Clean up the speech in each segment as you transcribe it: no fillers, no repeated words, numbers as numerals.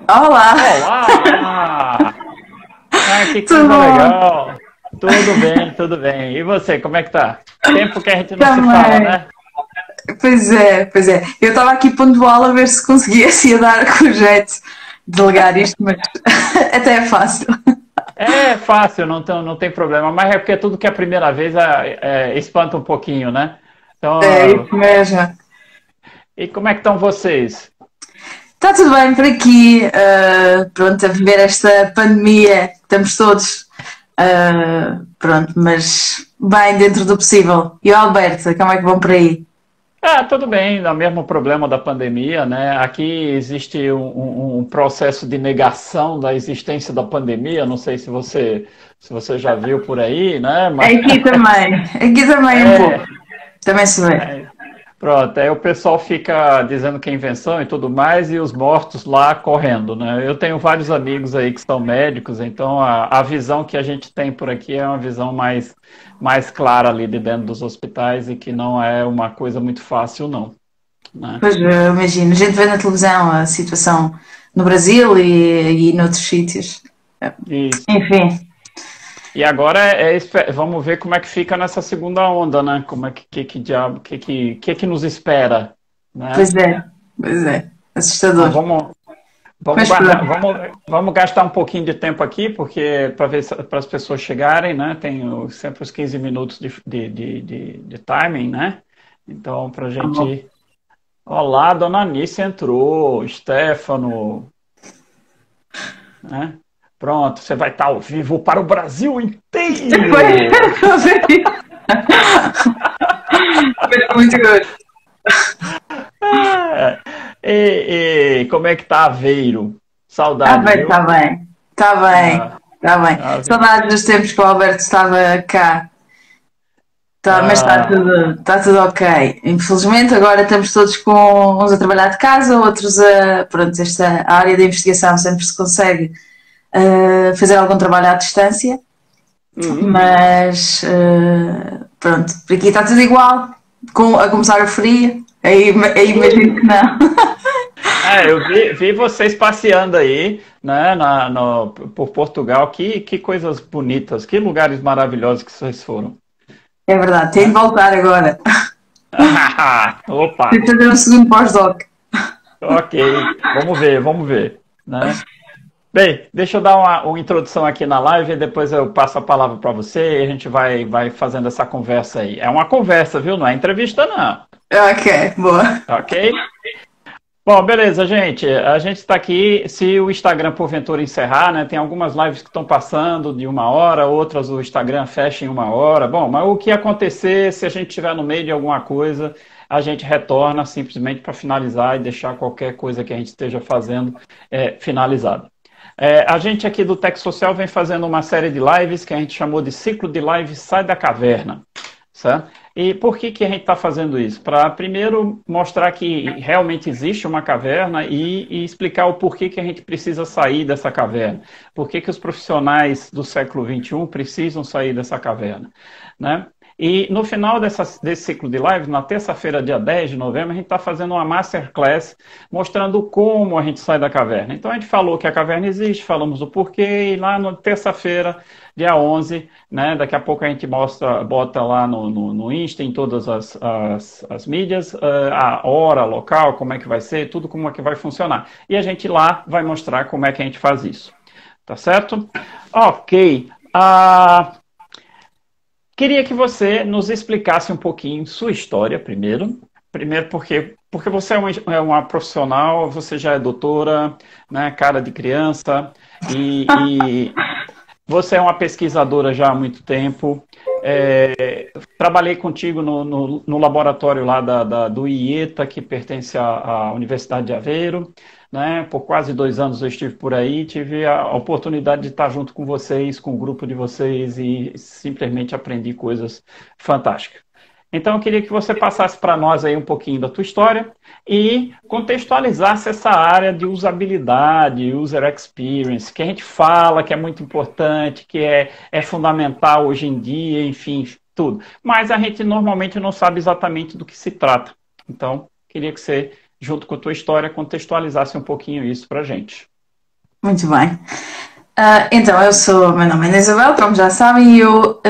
Olá, Olá! Ah, que tudo coisa bom? legal! Tudo bem, tudo bem. E você, como é que tá? Tempo que a gente não se fala, Também. né? Pois é, pois é. Eu estava aqui pontual a ver se conseguia se ia dar com o jeito de delegar isto, mas até é fácil. É fácil, não tem problema, mas é porque tudo que é a primeira vez espanta um pouquinho, né? Então, É isso mesmo. e como é que estão vocês? Está tudo bem por aqui, pronto, a viver esta pandemia, estamos todos, pronto, mas bem dentro do possível. E o Alberto, como é que vão por aí? Ah, tudo bem, é o mesmo problema da pandemia, né? Aqui existe um processo de negação da existência da pandemia, não sei se você já viu por aí, né? Mas Aqui também um pouco, é, também se vê. é, pronto, aí o pessoal fica dizendo que é invenção e tudo mais, e os mortos lá correndo, né? Eu tenho vários amigos aí que são médicos, então a visão que a gente tem por aqui é uma visão mais clara ali de dentro dos hospitais e que não é uma coisa muito fácil, não, né? Pois, imagino, a gente vê na televisão a situação no Brasil e noutros sítios. Isso. Enfim, E agora vamos ver como é que fica nessa segunda onda, né? Como é que diabo, que nos espera, né? pois é, Então, assustador. vamos Mas pronto, guardar, vamos gastar um pouquinho de tempo aqui, porque para ver para as pessoas chegarem, né? Tem sempre os 15 minutos de timing, né? Então, para a tá bom. gente. Olá, dona Anice entrou, Stefano, né? Pronto, você vai estar ao vivo para o Brasil Depois, inteiro! foi muito gosto. Ah, e como é que tá Aveiro? Ah, Saudades, bem, viu? está bem, está bem, Ah, está bem. Ave- Saudades dos tempos que o Alberto estava cá. Tá, mas ah, está tudo ok. Infelizmente, agora estamos todos com uns a trabalhar de casa, outros a. Pronto, esta a área da investigação sempre se consegue fazer algum trabalho à distância, uhum. mas pronto, por aqui está tudo igual, a começar o frio, aí imagino que não. Eu vi vocês passeando aí, né, por Portugal. Que coisas bonitas, que lugares maravilhosos que vocês foram, É verdade, tenho de né? voltar agora. Opa, Tenho de fazer um segundo pós-doc. ok, vamos ver, né? Bem, deixa eu dar uma introdução aqui na live e depois eu passo a palavra para você e a gente vai fazendo essa conversa aí. É uma conversa, viu? Não é entrevista, não. Ok, boa. Ok? Bom, beleza, gente. A gente está aqui. Se o Instagram porventura encerrar, né? Tem algumas lives que estão passando de 1 hora, outras o Instagram fecha em 1 hora. Bom, mas o que acontecer, se a gente estiver no meio de alguma coisa, a gente retorna simplesmente para finalizar e deixar qualquer coisa que a gente esteja fazendo finalizada. A gente aqui do Tech Social vem fazendo uma série de lives que a gente chamou de ciclo de lives Sai da Caverna. Certo? E por que a gente está fazendo isso? Para, primeiro, mostrar que realmente existe uma caverna e explicar o porquê que a gente precisa sair dessa caverna. Por que os profissionais do século XXI precisam sair dessa caverna. Né? E no final desse ciclo de lives, na terça-feira, dia 10 de novembro, a gente está fazendo uma masterclass mostrando como a gente sai da caverna. Então, a gente falou que a caverna existe, falamos o porquê, e lá na terça-feira, dia 11, né, daqui a pouco a gente bota lá no Insta, em todas as mídias, a hora, local, como é que vai ser, tudo como é que vai funcionar. E a gente lá vai mostrar como é que a gente faz isso. Tá certo? Ok. Queria que você nos explicasse um pouquinho sua história primeiro. Primeiro porque você é uma profissional, você já é doutora, né, cara de criança, e você é uma pesquisadora já há muito tempo. Trabalhei contigo no laboratório lá do IETA, que pertence à Universidade de Aveiro. Né? Por quase 2 anos eu estive por aí, tive a oportunidade de estar junto com vocês, com o grupo de vocês, e simplesmente aprendi coisas fantásticas. Então, eu queria que você passasse para nós aí um pouquinho da tua história e contextualizasse essa área de usabilidade, user experience, que a gente fala que é muito importante, que é fundamental hoje em dia, enfim, tudo. Mas a gente normalmente não sabe exatamente do que se trata. Então, queria que você, junto com a tua história, contextualizasse um pouquinho isso para a gente. Muito bem. Então, meu nome é Ana Isabel, como já sabem, e eu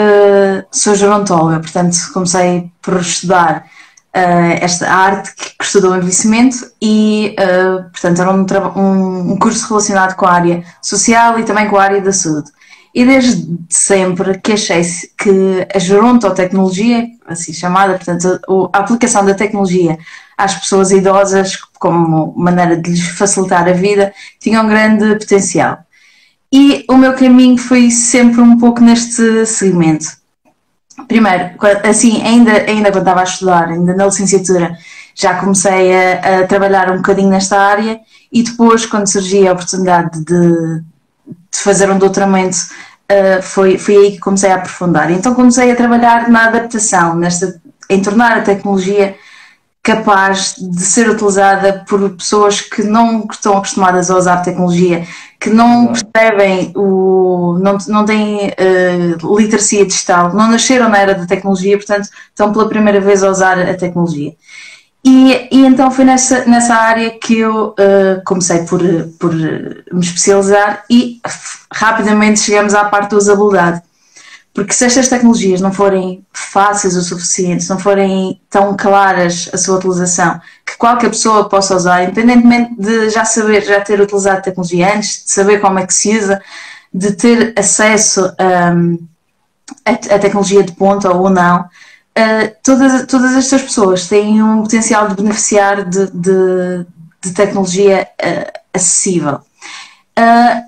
sou gerontóloga, portanto, comecei por estudar esta arte que estuda o envelhecimento e, portanto, era um curso relacionado com a área social e também com a área da saúde. E desde sempre que achei que a gerontotecnologia, assim chamada, portanto, a aplicação da tecnologia às pessoas idosas como maneira de lhes facilitar a vida, tinha um grande potencial. E o meu caminho foi sempre um pouco neste segmento. Primeiro, assim, ainda quando estava a estudar, ainda na licenciatura, já comecei a trabalhar um bocadinho nesta área e depois, quando surgia a oportunidade de fazer um doutoramento, foi aí que comecei a aprofundar. Então comecei a trabalhar na adaptação, em tornar a tecnologia capaz de ser utilizada por pessoas que não estão acostumadas a usar tecnologia, que não percebem, não têm literacia digital, não nasceram na era da tecnologia, portanto estão pela primeira vez a usar a tecnologia. E então foi nessa área que eu comecei por me especializar e rapidamente chegamos à parte da usabilidade. Porque se estas tecnologias não forem fáceis o suficiente, se não forem tão claras a sua utilização, que qualquer pessoa possa usar, independentemente de já ter utilizado a tecnologia antes, de saber como é que se usa, de ter acesso a tecnologia de ponta ou não, todas estas pessoas têm um potencial de beneficiar de tecnologia acessível.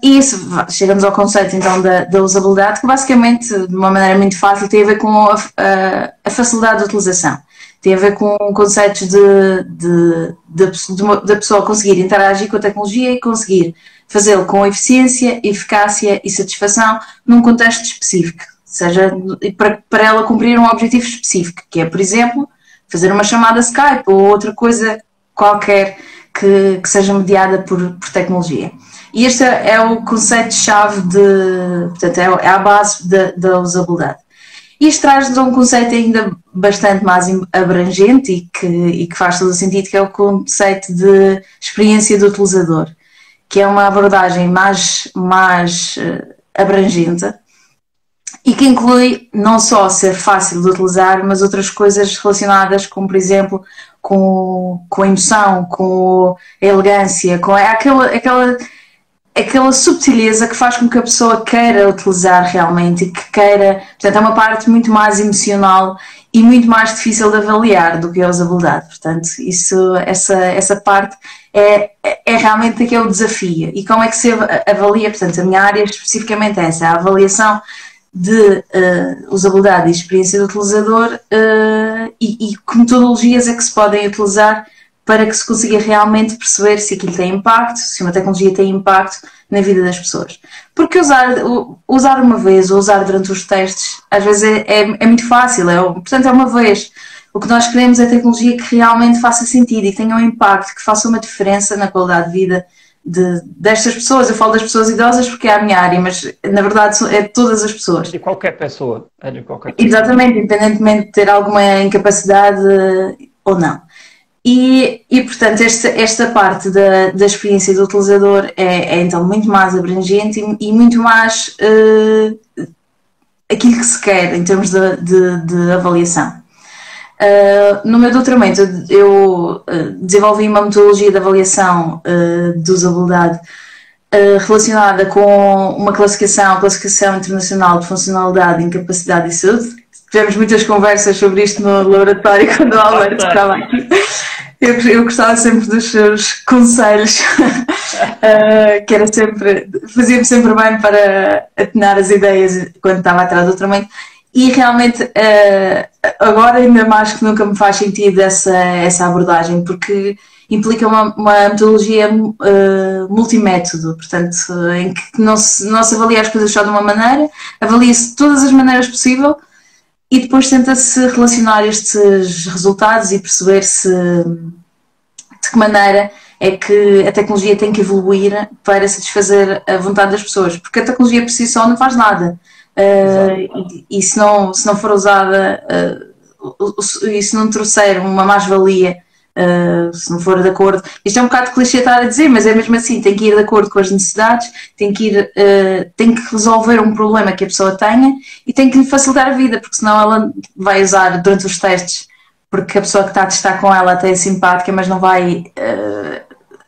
E isso, chegamos ao conceito então da usabilidade, que basicamente, de uma maneira muito fácil, tem a ver com a facilidade de utilização. Tem a ver com conceitos da pessoa conseguir interagir com a tecnologia e conseguir fazê-lo com eficiência, eficácia e satisfação num contexto específico, seja para ela cumprir um objetivo específico, que é, por exemplo, fazer uma chamada Skype ou outra coisa qualquer que seja mediada por tecnologia. E este é o conceito-chave portanto, é a base da usabilidade. Isto traz-nos um conceito ainda bastante mais abrangente e que faz todo o sentido, que é o conceito de experiência do utilizador, que é uma abordagem mais abrangente e que inclui não só ser fácil de utilizar, mas outras coisas relacionadas com, por exemplo, com a emoção, com a elegância, com aquela subtileza que faz com que a pessoa queira utilizar realmente e que queira, portanto é uma parte muito mais emocional e muito mais difícil de avaliar do que a usabilidade, portanto essa parte é realmente aquele desafio. E como é que se avalia? Portanto, a minha área especificamente é essa, a avaliação de usabilidade e experiência do utilizador e que metodologias é que se podem utilizar para que se consiga realmente perceber se aquilo tem impacto, se uma tecnologia tem impacto na vida das pessoas. Porque usar uma vez ou usar durante os testes, às vezes é muito fácil, portanto é uma vez. O que nós queremos é tecnologia que realmente faça sentido e que tenha um impacto, que faça uma diferença na qualidade de vida destas pessoas. Eu falo das pessoas idosas porque é a minha área, mas na verdade é de todas as pessoas. De qualquer pessoa. É de qualquer pessoa. Exatamente, independentemente de ter alguma incapacidade ou não. E portanto, esta parte da experiência do utilizador é então muito mais abrangente e muito mais aquilo que se quer em termos de avaliação. No meu doutoramento eu desenvolvi uma metodologia de avaliação de usabilidade relacionada com uma classificação internacional de funcionalidade, incapacidade e saúde. Tivemos muitas conversas sobre isto no laboratório quando o Alberto estava aqui. Eu gostava sempre dos seus conselhos, que era fazia-me sempre bem para atinar as ideias quando estava atrás do doutoramento. E realmente, agora ainda mais que nunca me faz sentido essa abordagem, porque implica uma metodologia multimétodo, portanto, em que não se avalia as coisas só de uma maneira, avalia-se de todas as maneiras possíveis e depois tenta-se relacionar estes resultados e perceber de que maneira é que a tecnologia tem que evoluir para satisfazer a vontade das pessoas, porque a tecnologia por si só não faz nada. E se não for usada e se não trouxer uma mais-valia se não for de acordo. Isto é um bocado clichê estar a dizer, mas é mesmo assim, tem que ir de acordo com as necessidades, tem que resolver um problema que a pessoa tenha e tem que lhe facilitar a vida, porque senão ela vai usar durante os testes, porque a pessoa que está a testar com ela até é simpática, mas não vai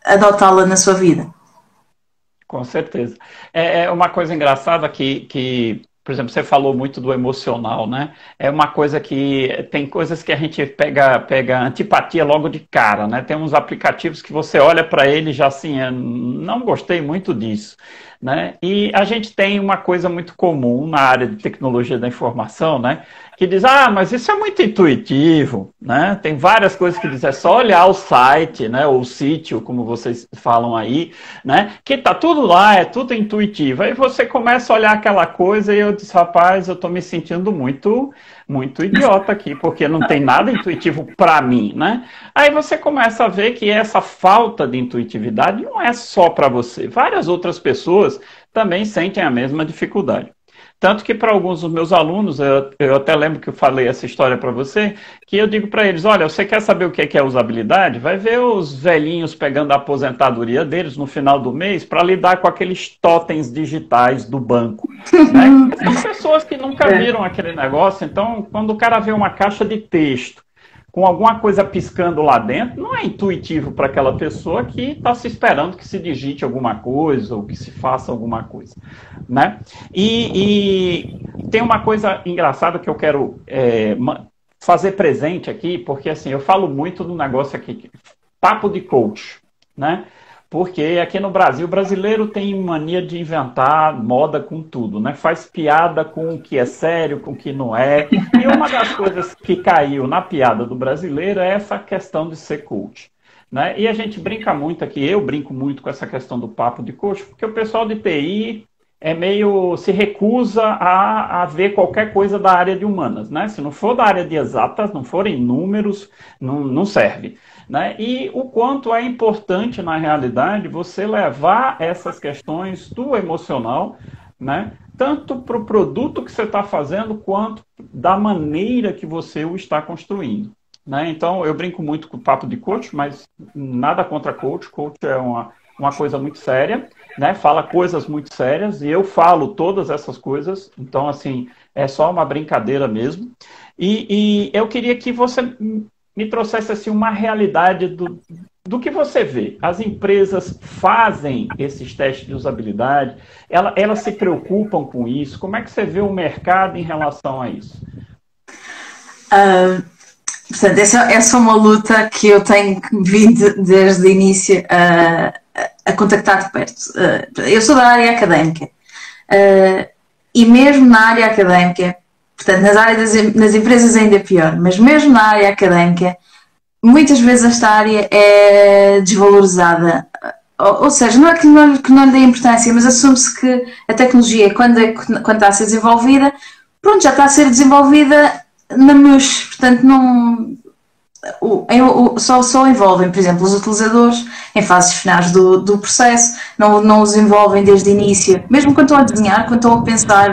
adotá-la na sua vida. Com certeza. É uma coisa engraçada que, por exemplo, você falou muito do emocional, né? É uma coisa que tem coisas que a gente pega antipatia logo de cara, né? Tem uns aplicativos que você olha para ele já assim, não gostei muito disso, né? E a gente tem uma coisa muito comum na área de tecnologia da informação, né? Que diz, mas isso é muito intuitivo, né? Tem várias coisas que dizem, é só olhar o site, né? Ou o sítio, como vocês falam aí, né? Que tá tudo lá, é tudo intuitivo. Aí você começa a olhar aquela coisa e eu disse, rapaz, eu tô me sentindo muito idiota aqui, porque não tem nada intuitivo para mim, né? Aí você começa a ver que essa falta de intuitividade não é só para você. Várias outras pessoas também sentem a mesma dificuldade. Tanto que para alguns dos meus alunos, eu até lembro que eu falei essa história para você, que eu digo para eles, olha, você quer saber o que é usabilidade? Vai ver os velhinhos pegando a aposentadoria deles no final do mês para lidar com aqueles totens digitais do banco. Né? São pessoas que nunca viram aquele negócio, então quando o cara vê uma caixa de texto com alguma coisa piscando lá dentro, não é intuitivo para aquela pessoa que está se esperando que se digite alguma coisa ou que se faça alguma coisa, né? E tem uma coisa engraçada que eu quero fazer presente aqui, porque assim, eu falo muito do negócio aqui, papo de coach, né? Porque aqui no Brasil, o brasileiro tem mania de inventar moda com tudo, né? Faz piada com o que é sério, com o que não é. E uma das coisas que caiu na piada do brasileiro é essa questão de ser coach, né? E a gente brinca muito aqui, eu brinco muito com essa questão do papo de coach, porque o pessoal de TI se recusa a ver qualquer coisa da área de humanas, né? Se não for da área de exatas, não forem números, não serve. Né? E o quanto é importante, na realidade, você levar essas questões do emocional, né? Tanto para o produto que você está fazendo, quanto da maneira que você o está construindo. Né? Então, eu brinco muito com o papo de coach, mas nada contra coach. Coach é uma coisa muito séria, né? Fala coisas muito sérias, e eu falo todas essas coisas, então, assim, é só uma brincadeira mesmo. E eu queria que você me trouxesse assim, uma realidade do que você vê. As empresas fazem esses testes de usabilidade, elas se preocupam com isso. Como é que você vê o mercado em relação a isso? Portanto, essa é uma luta que eu tenho vindo desde o início a contactar de perto. Eu sou da área académica e mesmo na área académica, portanto, nas empresas ainda é pior, mas mesmo na área académica, muitas vezes esta área é desvalorizada. Ou seja, não é que não lhe dê importância, mas assume-se que a tecnologia, quando está a ser desenvolvida, pronto, já está a ser desenvolvida na MUS, portanto, só envolvem, por exemplo, os utilizadores em fases finais do processo, não os envolvem desde o início, mesmo quando estão a desenhar, quando estão a pensar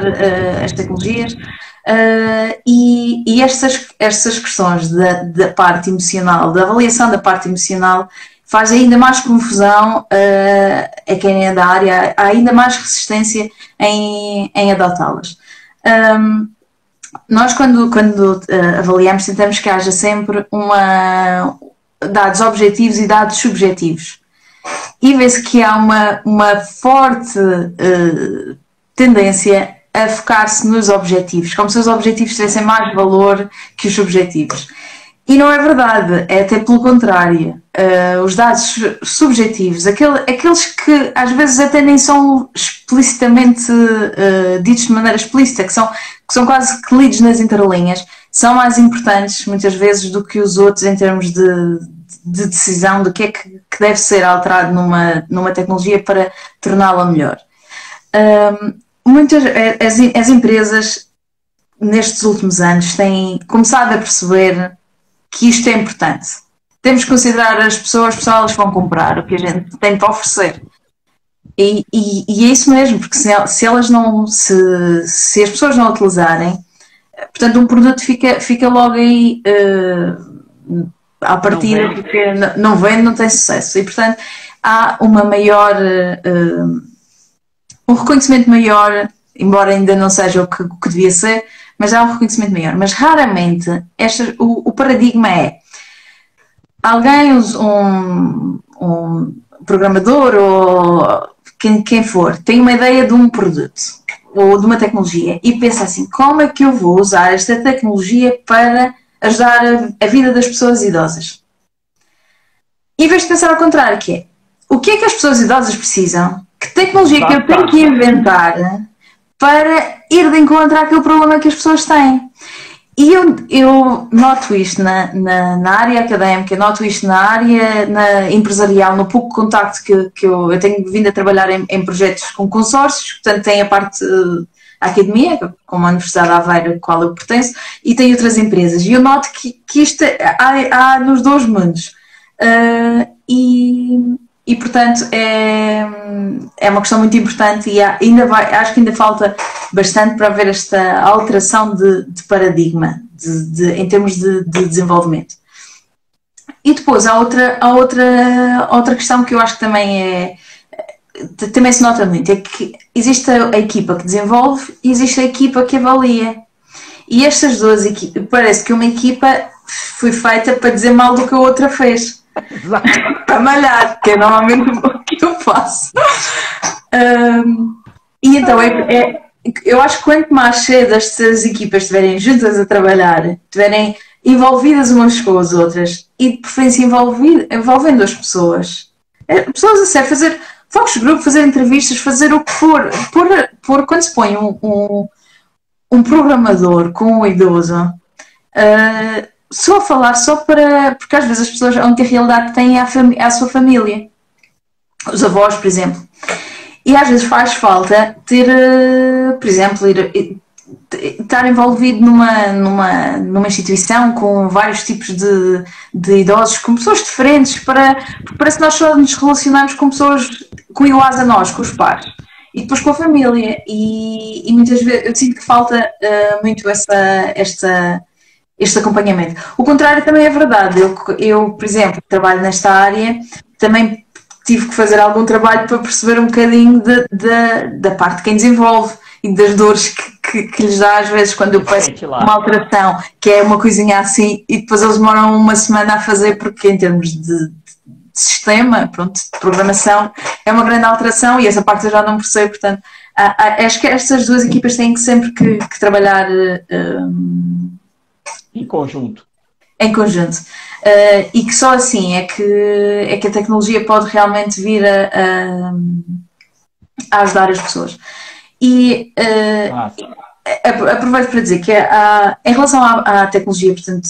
as tecnologias. E estas questões da parte emocional, da avaliação da parte emocional, faz ainda mais confusão a quem é da área, há ainda mais resistência em adotá-las. Nós, quando avaliamos, tentamos que haja sempre dados objetivos e dados subjetivos. E vê-se que há uma forte tendência a focar-se nos objetivos, como se os objetivos tivessem mais valor que os subjetivos. E não é verdade, é até pelo contrário. Os dados subjetivos, aqueles que às vezes até nem são explicitamente ditos de maneira explícita, que são quase que lidos nas entrelinhas, são mais importantes muitas vezes do que os outros em termos de decisão do que é que deve ser alterado numa tecnologia para torná-la melhor. As empresas nestes últimos anos têm começado a perceber que isto é importante. Temos que considerar as pessoas elas vão comprar o que a gente tem para oferecer. E é isso mesmo, porque se as pessoas não utilizarem, portanto um produto fica logo aí à partida, porque não vende, não tem sucesso. E, portanto, há uma maior, um reconhecimento maior, embora ainda não seja o que devia ser, mas há um reconhecimento maior. Mas raramente o paradigma é alguém, um programador ou quem for, tem uma ideia de um produto ou de uma tecnologia e pensa assim, como é que eu vou usar esta tecnologia para ajudar a vida das pessoas idosas? Em vez de pensar ao contrário, que é, o que é que as pessoas idosas precisam? Que tecnologia que eu tenho que inventar para ir de encontro àquele problema que as pessoas têm? E eu noto isto na área académica, noto isto na área empresarial, no pouco contacto que eu tenho vindo a trabalhar em projetos com consórcios, portanto tem a parte a academia, como a Universidade de Aveiro, a qual eu pertenço, e tem outras empresas. E eu noto que isto há nos dois mundos. E portanto é uma questão muito importante e acho que ainda falta bastante para haver esta alteração de paradigma em termos de desenvolvimento. E depois há outra questão que eu acho que também se nota muito, é que existe a equipa que desenvolve e existe a equipa que avalia. E estas duas equipas, parece que uma equipa foi feita para dizer mal do que a outra fez. Para malhar, que é normalmente o que eu faço. E então eu acho que quanto mais cedo estas equipas estiverem juntas a trabalhar, estiverem envolvidas umas com as outras e de preferência envolvendo as pessoas a sério, fazer focus group, fazer entrevistas, fazer o que for, quando se põe um programador com um idoso, só a falar porque às vezes as pessoas, a única realidade que têm é a sua família, os avós, por exemplo, e às vezes faz falta ter, por exemplo, estar envolvido numa instituição com vários tipos de idosos, com pessoas diferentes, porque parece que nós só nos relacionamos com pessoas com iguais a nós, com os pares, e depois com a família, e muitas vezes eu sinto que falta muito este acompanhamento. O contrário também é verdade. Eu, por exemplo, trabalho nesta área, também tive que fazer algum trabalho para perceber um bocadinho da parte de quem desenvolve e das dores que lhes dá às vezes quando eu peço uma alteração, que é uma coisinha assim, e depois eles demoram uma semana a fazer, porque em termos de sistema, pronto, de programação, é uma grande alteração e essa parte eu já não percebo, portanto, acho que estas duas equipas têm sempre que trabalhar em conjunto. E que só assim é que a tecnologia pode realmente vir a ajudar as pessoas. E aproveito para dizer que em relação à tecnologia, portanto,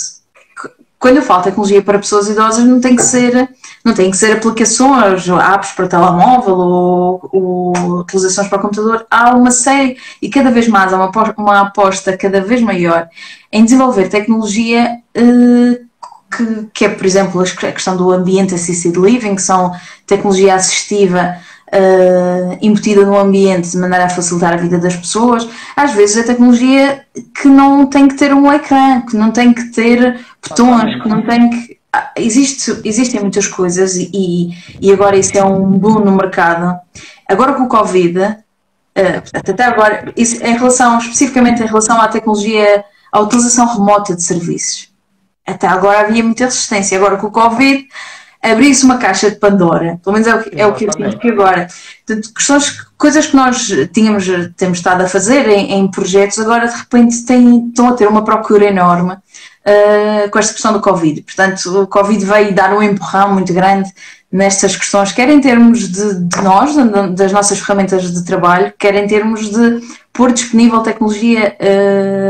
quando eu falo tecnologia para pessoas idosas, não tem que ser aplicações, apps para telemóvel ou utilizações para o computador. Há uma série, e cada vez mais, há uma aposta cada vez maior em desenvolver tecnologia que é, por exemplo, a questão do ambiente assisted living, que são tecnologia assistiva embutida no ambiente de maneira a facilitar a vida das pessoas. Às vezes é tecnologia que não tem que ter um ecrã, que não tem que ter botões, que não tem que... Existem muitas coisas e agora isso é um boom no mercado. Agora com o Covid, até agora, especificamente em relação à tecnologia, à utilização remota de serviços, até agora havia muita resistência. Agora com o Covid abriu-se uma caixa de Pandora, pelo menos é o que eu sinto que agora. Portanto, coisas que nós temos estado a fazer em projetos, agora de repente estão a ter uma procura enorme com esta questão do Covid. Portanto, o Covid veio dar um empurrão muito grande nestas questões, quer em termos de nós, das nossas ferramentas de trabalho, quer em termos de pôr disponível tecnologia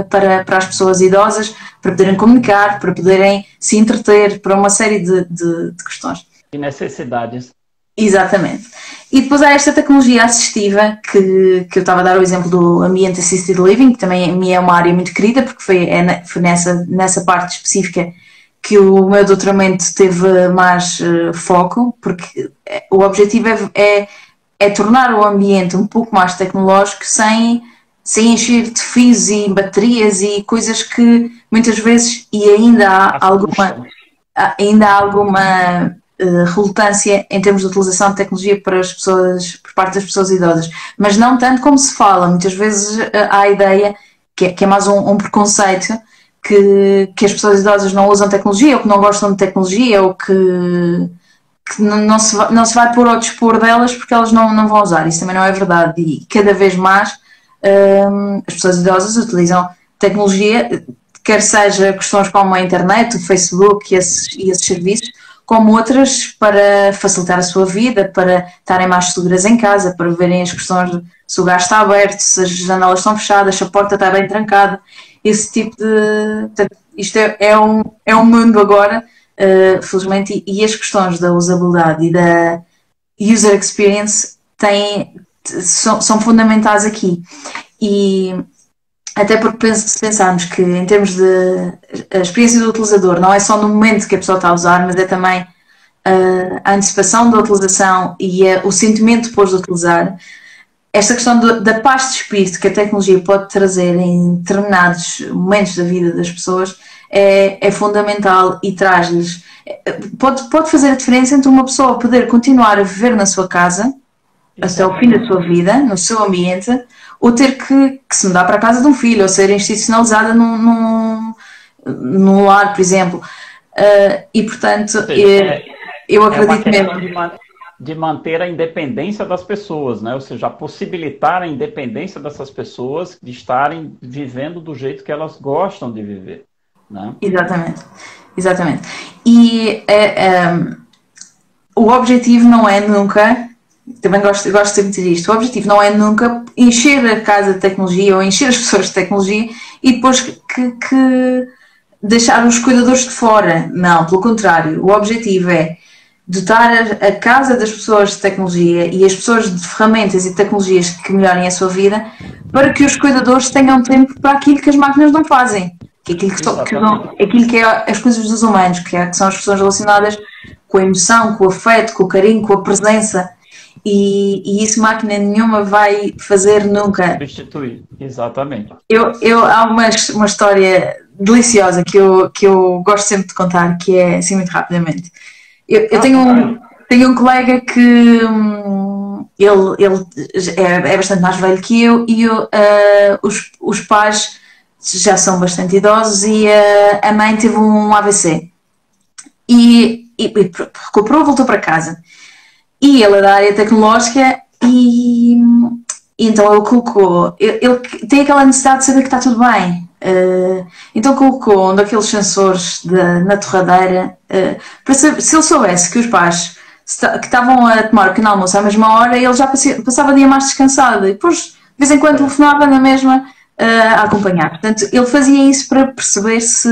para as pessoas idosas, para poderem comunicar, para poderem se entreter, para uma série de questões. E necessidades. Exatamente. E depois há esta tecnologia assistiva, que eu estava a dar o exemplo do ambiente assisted living, que também é uma área muito querida, porque foi nessa parte específica que o meu doutoramento teve mais foco, porque o objetivo é tornar o ambiente um pouco mais tecnológico sem encher de fios e baterias e coisas que muitas vezes, e ainda há alguma... ainda há alguma relutância em termos de utilização de tecnologia para as pessoas, por parte das pessoas idosas, mas não tanto como se fala. Muitas vezes há a ideia que é mais um preconceito que as pessoas idosas não usam tecnologia, ou que não gostam de tecnologia, ou que não se vai pôr ao dispor delas porque elas não vão usar. Isso também não é verdade. E cada vez mais as pessoas idosas utilizam tecnologia, quer seja questões como a internet, o Facebook e esses serviços, como outras para facilitar a sua vida, para estarem mais seguras em casa, para verem as questões de se o gás está aberto, se as janelas estão fechadas, se a porta está bem trancada, esse tipo de... Portanto, isto é um mundo agora, felizmente, e as questões da usabilidade e da user experience são fundamentais aqui. E até porque se pensarmos que em termos de a experiência do utilizador não é só no momento que a pessoa está a usar, mas é também a antecipação da utilização e o sentimento depois de utilizar, esta questão da paz de espírito que a tecnologia pode trazer em determinados momentos da vida das pessoas é fundamental e traz-lhes, pode fazer a diferença entre uma pessoa poder continuar a viver na sua casa até o fim da sua vida, no seu ambiente, ou ter que se mudar para a casa de um filho, ou ser institucionalizada num lar, por exemplo. E, portanto, eu acredito mesmo... De manter a independência das pessoas, né? Ou seja, possibilitar a independência dessas pessoas de estarem vivendo do jeito que elas gostam de viver, né? Exatamente. E o objetivo não é nunca... Também gosto de dizer isto. O objetivo não é nunca encher a casa de tecnologia ou encher as pessoas de tecnologia e depois que deixar os cuidadores de fora. Não, pelo contrário. O objetivo é dotar a casa das pessoas de tecnologia e as pessoas de ferramentas e tecnologias que melhorem a sua vida para que os cuidadores tenham tempo para aquilo que as máquinas não fazem. Aquilo que é as coisas dos humanos, que são as questões relacionadas com a emoção, com o afeto, com o carinho, com a presença. E isso máquina nenhuma vai fazer nunca. Substituir, exatamente. Há uma história deliciosa que eu gosto sempre de contar, que é assim muito rapidamente. Eu tenho um colega que ele é bastante mais velho que eu e os pais já são bastante idosos e a mãe teve um AVC e recuperou, voltou para casa. E ele é da área tecnológica e então ele tem aquela necessidade de saber que está tudo bem. Então colocou um daqueles sensores na torradeira para saber, se ele soubesse que os pais que estavam a tomar o pequeno almoço à mesma hora, ele já passava o dia mais descansado e depois de vez em quando telefonava na mesma a acompanhar. Portanto, ele fazia isso para perceber se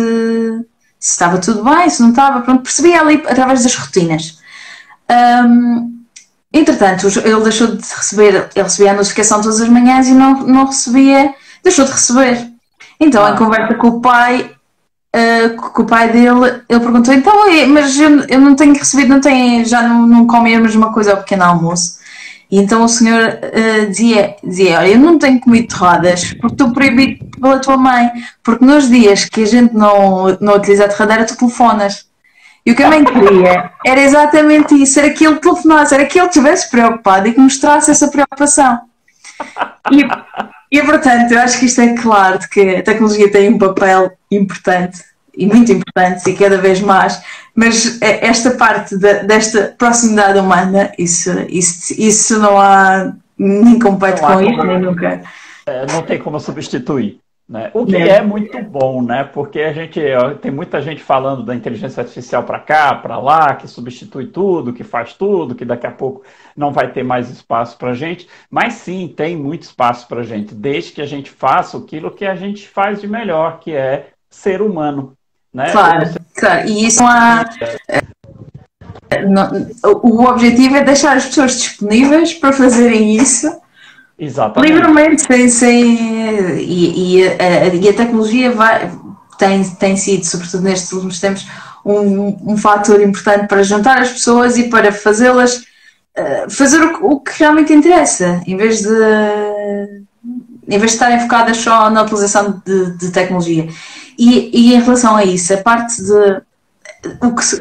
estava tudo bem, se não estava, pronto, percebia ali através das rotinas. Entretanto, ele deixou de receber, ele recebia a notificação todas as manhãs e não recebia, deixou de receber. Então, em conversa com o pai dele, ele perguntou, então, mas eu não tenho recebido, já não come a mesma coisa ao pequeno almoço. E então o senhor dizia, olha, eu não tenho comido torradas porque estou proibido pela tua mãe, porque nos dias que a gente não utiliza a torradeira, tu telefonas. E o que a mãe queria era exatamente isso, era que ele telefonasse, era que ele estivesse preocupado e que mostrasse essa preocupação. E portanto, eu acho que isto é claro de que a tecnologia tem um papel importante e muito importante e cada vez mais, mas esta parte desta proximidade humana, isso não há, nem compete com isso, nem nunca. Não tem como substituir. Né? O que é muito bom, né? Porque tem muita gente falando da inteligência artificial para cá, para lá, que substitui tudo, que faz tudo, que daqui a pouco não vai ter mais espaço para a gente, mas sim, tem muito espaço para a gente, desde que a gente faça aquilo que a gente faz de melhor, que é ser humano. Né? Claro. E isso o objetivo é deixar as pessoas disponíveis para fazerem isso. Exatamente. Livremente, e a tecnologia tem sido, sobretudo nestes últimos tempos, um fator importante para juntar as pessoas e para fazê-las fazer o que realmente interessa, em vez de estarem focadas só na utilização de tecnologia. E em relação a isso, a parte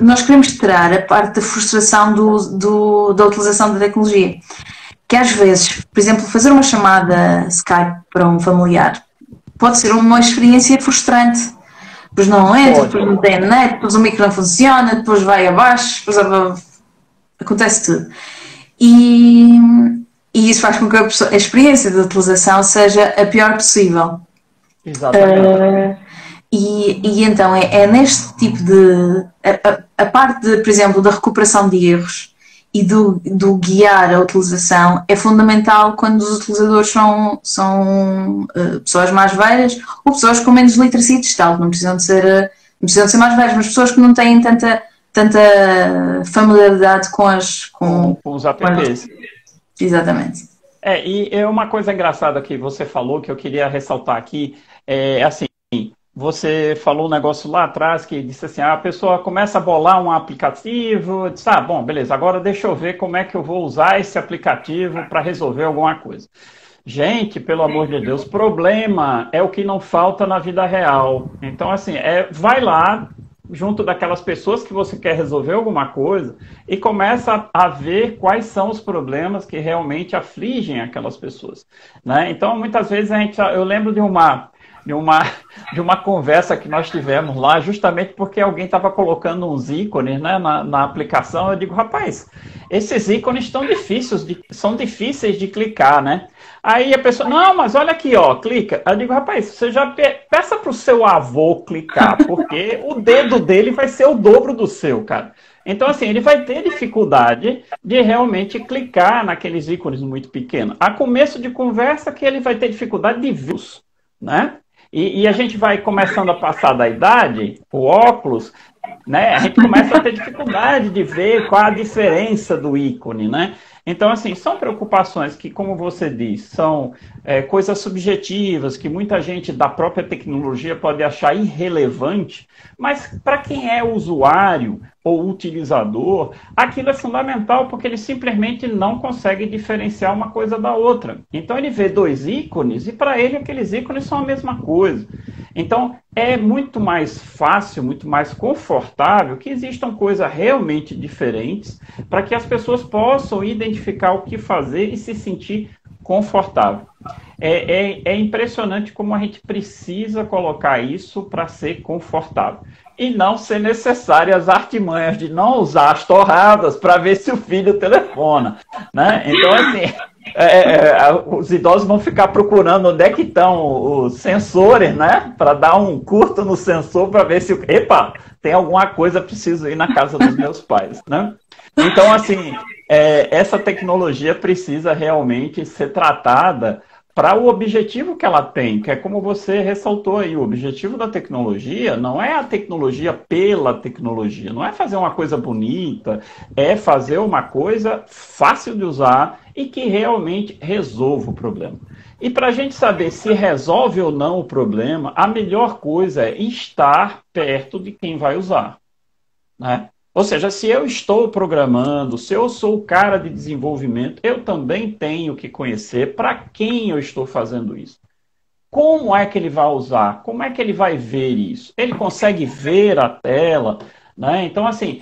nós queremos tirar a parte da frustração da utilização da tecnologia. Que às vezes, por exemplo, fazer uma chamada Skype para um familiar pode ser uma experiência frustrante. Depois não entra, depois não tem net, depois o micro não funciona, depois vai abaixo, depois acontece tudo. E isso faz com que a experiência de utilização seja a pior possível. Exatamente. E então é neste tipo de... A parte, por exemplo, da recuperação de erros e do guiar a utilização é fundamental quando os utilizadores são pessoas mais velhas ou pessoas com menos literacia digital, não precisam de ser mais velhas, mas pessoas que não têm tanta familiaridade com os apps. Exatamente. E é uma coisa engraçada que você falou, que eu queria ressaltar aqui, assim, você falou um negócio lá atrás que disse assim, a pessoa começa a bolar um aplicativo, diz, bom, beleza, agora deixa eu ver como é que eu vou usar esse aplicativo para resolver alguma coisa. Gente, pelo amor de Deus, problema é o que não falta na vida real. Então, assim, vai lá, junto daquelas pessoas que você quer resolver alguma coisa e começa a ver quais são os problemas que realmente afligem aquelas pessoas, né? Então, muitas vezes eu lembro de uma conversa que nós tivemos lá, justamente porque alguém estava colocando uns ícones, né, na aplicação. Eu digo, rapaz, esses ícones são difíceis de clicar, né? Aí a pessoa, não, mas olha aqui, ó, clica. Eu digo, rapaz, você já peça para o seu avô clicar, porque o dedo dele vai ser o dobro do seu, cara. Então, assim, ele vai ter dificuldade de realmente clicar naqueles ícones muito pequenos. A começo de conversa que ele vai ter dificuldade de vê-los, né? E a gente vai começando a passar da idade, o óculos, né? A gente começa a ter dificuldade de ver qual a diferença do ícone, né? Então, assim, são preocupações que, como você diz, são coisas subjetivas, que muita gente da própria tecnologia pode achar irrelevante, mas para quem é usuário ou utilizador, aquilo é fundamental, porque ele simplesmente não consegue diferenciar uma coisa da outra. Então, ele vê dois ícones e, para ele, aqueles ícones são a mesma coisa. Então, é muito mais fácil, muito mais confortável que existam coisas realmente diferentes para que as pessoas possam identificar o que fazer e se sentir confortável. É impressionante como a gente precisa colocar isso para ser confortável. E não ser necessárias artimanhas de não usar as torradas para ver se o filho telefona, né? Então, assim, os idosos vão ficar procurando onde é que estão os sensores, né? Para dar um curto no sensor para ver se... Epa, tem alguma coisa, preciso ir na casa dos meus pais, né? Então, assim, essa tecnologia precisa realmente ser tratada para o objetivo que ela tem, que é como você ressaltou aí, o objetivo da tecnologia não é a tecnologia pela tecnologia, não é fazer uma coisa bonita, é fazer uma coisa fácil de usar e que realmente resolva o problema. E para a gente saber se resolve ou não o problema, a melhor coisa é estar perto de quem vai usar, né? Ou seja, se eu estou programando, se eu sou o cara de desenvolvimento, eu também tenho que conhecer para quem eu estou fazendo isso. Como é que ele vai usar? Como é que ele vai ver isso? Ele consegue ver a tela, né? Então, assim,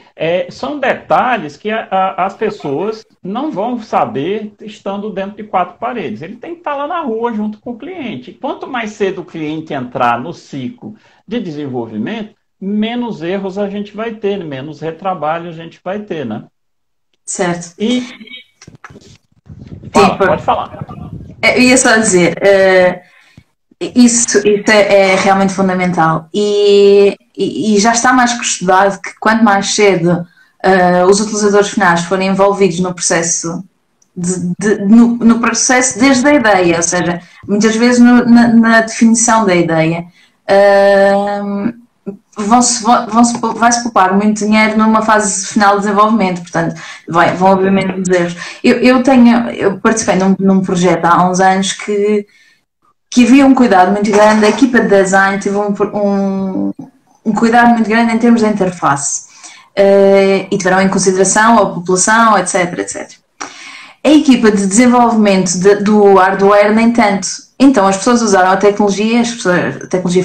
são detalhes que as pessoas não vão saber estando dentro de quatro paredes. Ele tem que estar lá na rua junto com o cliente. Quanto mais cedo o cliente entrar no ciclo de desenvolvimento, menos erros a gente vai ter, menos retrabalho a gente vai ter, né? Certo. E... pode falar. Eu ia só dizer, isso é realmente fundamental. E já está mais que estudado que quanto mais cedo os utilizadores finais forem envolvidos no processo no processo desde a ideia, ou seja, muitas vezes na definição da ideia, vai-se poupar muito dinheiro numa fase final de desenvolvimento, portanto, vão haver menos erros. Eu participei num projeto há uns anos que havia um cuidado muito grande, a equipa de design teve um cuidado muito grande em termos de interface, e tiveram em consideração a população, etc, etc. A equipa de desenvolvimento do hardware, nem tanto. Então as pessoas usaram a tecnologia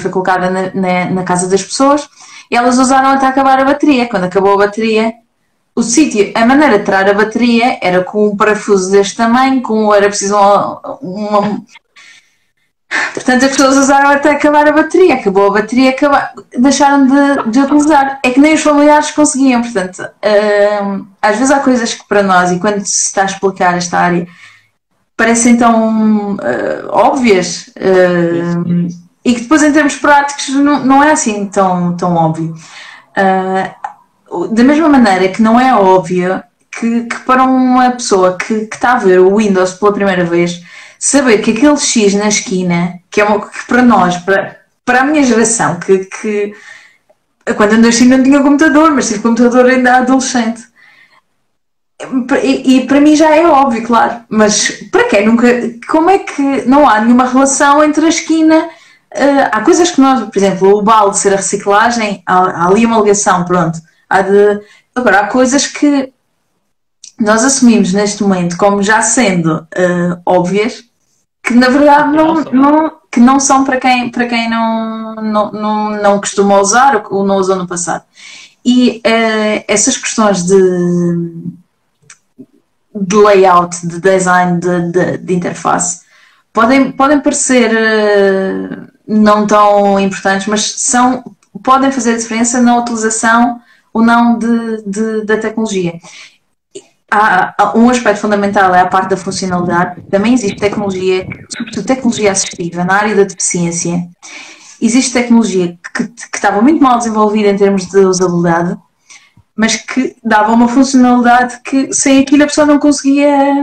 foi colocada na casa das pessoas e elas usaram até acabar a bateria. Quando acabou a bateria, o sítio, a maneira de tirar a bateria era com um parafuso deste tamanho, era preciso uma. Portanto, as pessoas usaram até acabar a bateria. Acabou a bateria, deixaram de utilizar. É que nem os familiares conseguiam. Portanto, às vezes há coisas que para nós, e quando se está a explicar esta área, parecem tão óbvias, e que depois em termos práticos não é assim tão óbvio. Da mesma maneira que não é óbvio que para uma pessoa que está a ver o Windows pela primeira vez, saber que aquele X na esquina, que para nós, para a minha geração, que quando andei assim não tinha computador, mas tive computador ainda adolescente. E para mim já é óbvio, claro, mas para quem nunca, como é que não há nenhuma relação entre a esquina? Há coisas que nós, por exemplo, o balde ser a reciclagem, há ali uma ligação, pronto. Agora, há coisas que nós assumimos neste momento como já sendo óbvias, que na verdade que não são para quem não costuma usar ou não usou no passado. E essas questões de layout, de design, de interface, podem parecer não tão importantes, mas podem fazer a diferença na utilização ou não da tecnologia. Há um aspecto fundamental, é a parte da funcionalidade. Também existe tecnologia, sobretudo tecnologia assistiva, na área da deficiência. Existe tecnologia que estava muito mal desenvolvida em termos de usabilidade, mas que dava uma funcionalidade que sem aquilo a pessoa não conseguia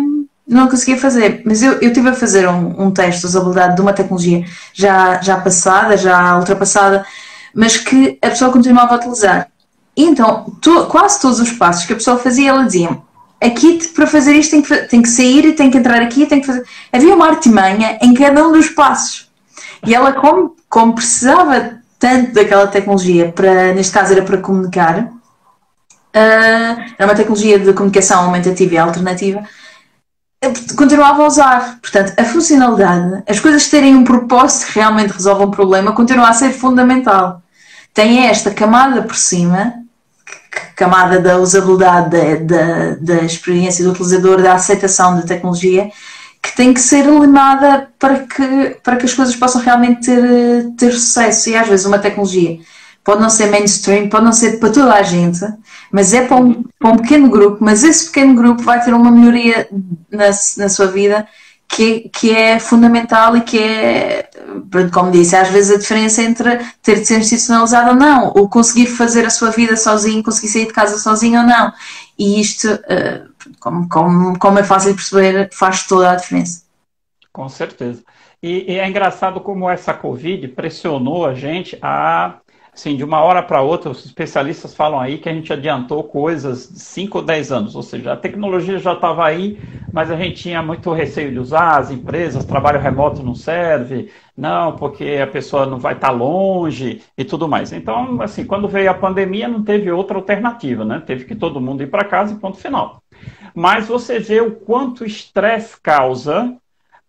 fazer. Mas eu estive a fazer um teste de usabilidade de uma tecnologia já passada, já ultrapassada, mas que a pessoa continuava a utilizar. E então, quase todos os passos que a pessoa fazia, ela dizia: aqui para fazer isto tem que sair e tem que entrar aqui, tem que fazer. Havia uma artimanha em cada um dos passos. E ela, como precisava tanto daquela tecnologia, neste caso era para comunicar, era uma tecnologia de comunicação aumentativa e alternativa, continuava a usar. Portanto, a funcionalidade, as coisas terem um propósito que realmente resolvam um problema, continua a ser fundamental. Tem esta camada por cima, camada da usabilidade, da experiência do utilizador, da aceitação da tecnologia, que tem que ser limada para que as coisas possam realmente ter sucesso. E às vezes uma tecnologia pode não ser mainstream, pode não ser para toda a gente, mas é para um pequeno grupo, mas esse pequeno grupo vai ter uma melhoria na sua vida que é fundamental e que é, como disse, às vezes a diferença entre ter de ser institucionalizado ou não, ou conseguir fazer a sua vida sozinho, conseguir sair de casa sozinho ou não. E isto, como é fácil de perceber, faz toda a diferença. Com certeza. E é engraçado como essa Covid pressionou a gente assim, de uma hora para outra. Os especialistas falam aí que a gente adiantou coisas de 5 ou 10 anos, ou seja, a tecnologia já estava aí, mas a gente tinha muito receio de usar, as empresas, trabalho remoto não serve, não, porque a pessoa não vai estar longe e tudo mais. Então, assim, quando veio a pandemia não teve outra alternativa, né? Teve que todo mundo ir para casa e ponto final. Mas você vê o quanto estresse causa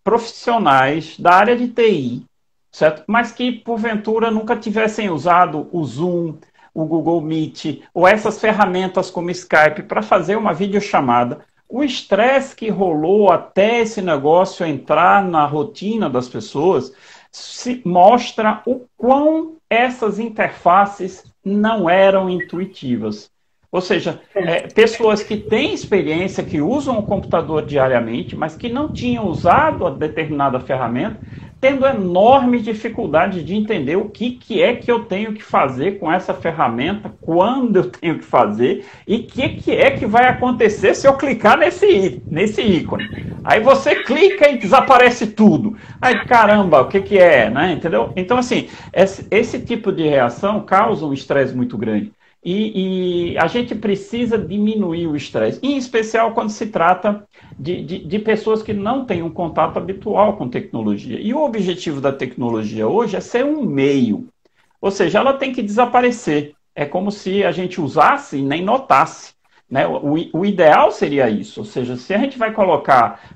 profissionais da área de TI, certo? Mas que, porventura, nunca tivessem usado o Zoom, o Google Meet, ou essas ferramentas como Skype para fazer uma videochamada. O estresse que rolou até esse negócio entrar na rotina das pessoas mostra o quão essas interfaces não eram intuitivas. Ou seja, pessoas que têm experiência, que usam o computador diariamente, mas que não tinham usado a determinada ferramenta, tendo enorme dificuldade de entender o que é que eu tenho que fazer com essa ferramenta, quando eu tenho que fazer, e o que é que vai acontecer se eu clicar nesse ícone. Aí você clica e desaparece tudo. Aí, caramba, o que é, né? Entendeu? Então, assim, esse tipo de reação causa um estresse muito grande. E a gente precisa diminuir o estresse, em especial quando se trata de pessoas que não têm um contato habitual com tecnologia. E o objetivo da tecnologia hoje é ser um meio, ou seja, ela tem que desaparecer. É como se a gente usasse e nem notasse. né? O ideal seria isso, ou seja, se a gente vai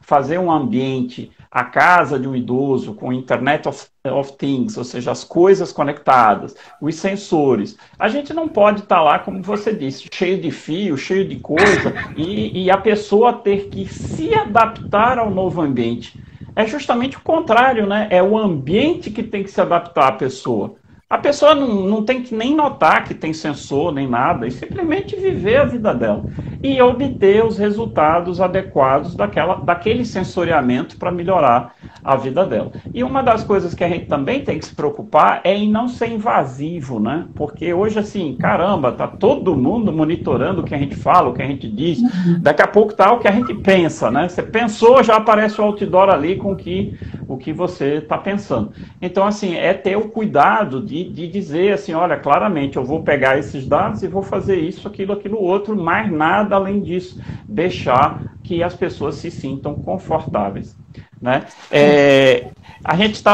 fazer um ambiente, a casa de um idoso com Internet of Things, ou seja, as coisas conectadas, os sensores, a gente não pode estar lá, como você disse, cheio de fio, cheio de coisa, e a pessoa ter que se adaptar ao novo ambiente. É justamente o contrário, né? É o ambiente que tem que se adaptar à pessoa. A pessoa não tem que nem notar que tem sensor, nem nada, e simplesmente viver a vida dela. E obter os resultados adequados daquele sensoriamento para melhorar a vida dela. E uma das coisas que a gente também tem que se preocupar é em não ser invasivo, né? Porque hoje, assim, caramba, tá todo mundo monitorando o que a gente fala, o que a gente diz. Daqui a pouco tá o que a gente pensa, né? Você pensou, já aparece o outdoor ali com o que você está pensando. Então, assim, é ter o cuidado de dizer assim, olha, claramente, eu vou pegar esses dados e vou fazer isso, aquilo, outro, mais nada além disso. Deixar que as pessoas se sintam confortáveis, né?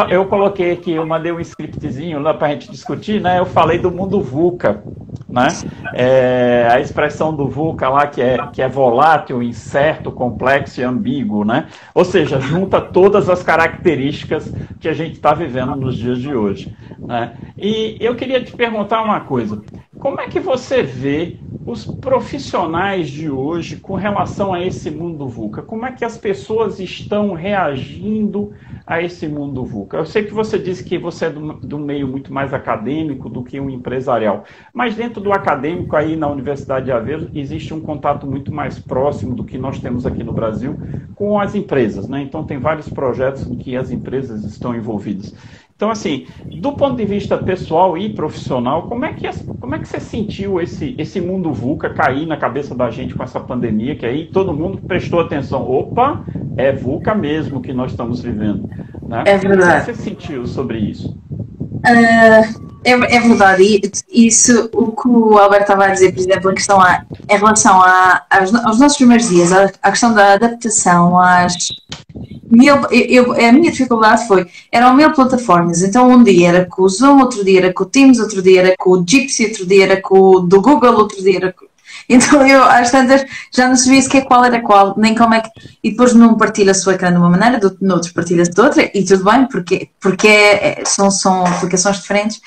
Eu coloquei aqui, eu mandei um scriptzinho lá para a gente discutir, né? Eu falei do mundo VUCA, né? A expressão do VUCA lá que é volátil, incerto, complexo e ambíguo, né? Ou seja, junta todas as características que a gente está vivendo nos dias de hoje, né? E eu queria te perguntar uma coisa: como é que você vê os profissionais de hoje com relação a esse mundo VUCA? Como é que as pessoas estão reagindo a esse mundo VUCA? Eu sei que você disse que você é do meio muito mais acadêmico do que um empresarial, mas dentro do acadêmico, aí na Universidade de Aveiro, existe um contato muito mais próximo do que nós temos aqui no Brasil com as empresas, né? Então tem vários projetos em que as empresas estão envolvidas. Então, assim, do ponto de vista pessoal e profissional, como é que você sentiu esse mundo VUCA cair na cabeça da gente com essa pandemia, que aí todo mundo prestou atenção? Opa, é VUCA mesmo que nós estamos vivendo, né? É verdade. O que você sentiu sobre isso? É verdade. Isso, o que o Alberto estava a dizer, por exemplo, em relação aos nossos primeiros dias, a questão da adaptação às... a minha dificuldade eram 1000 plataformas, então um dia era com o Zoom, outro dia era com o Teams, outro dia era com o Jitsi, outro dia era com o do Google, outro dia era com... Então eu às tantas já não sabia sequer qual era qual, nem como é que... E depois num partilha-se o ecrã de uma maneira, no outro partilha-se de outra, e tudo bem, porque são aplicações diferentes,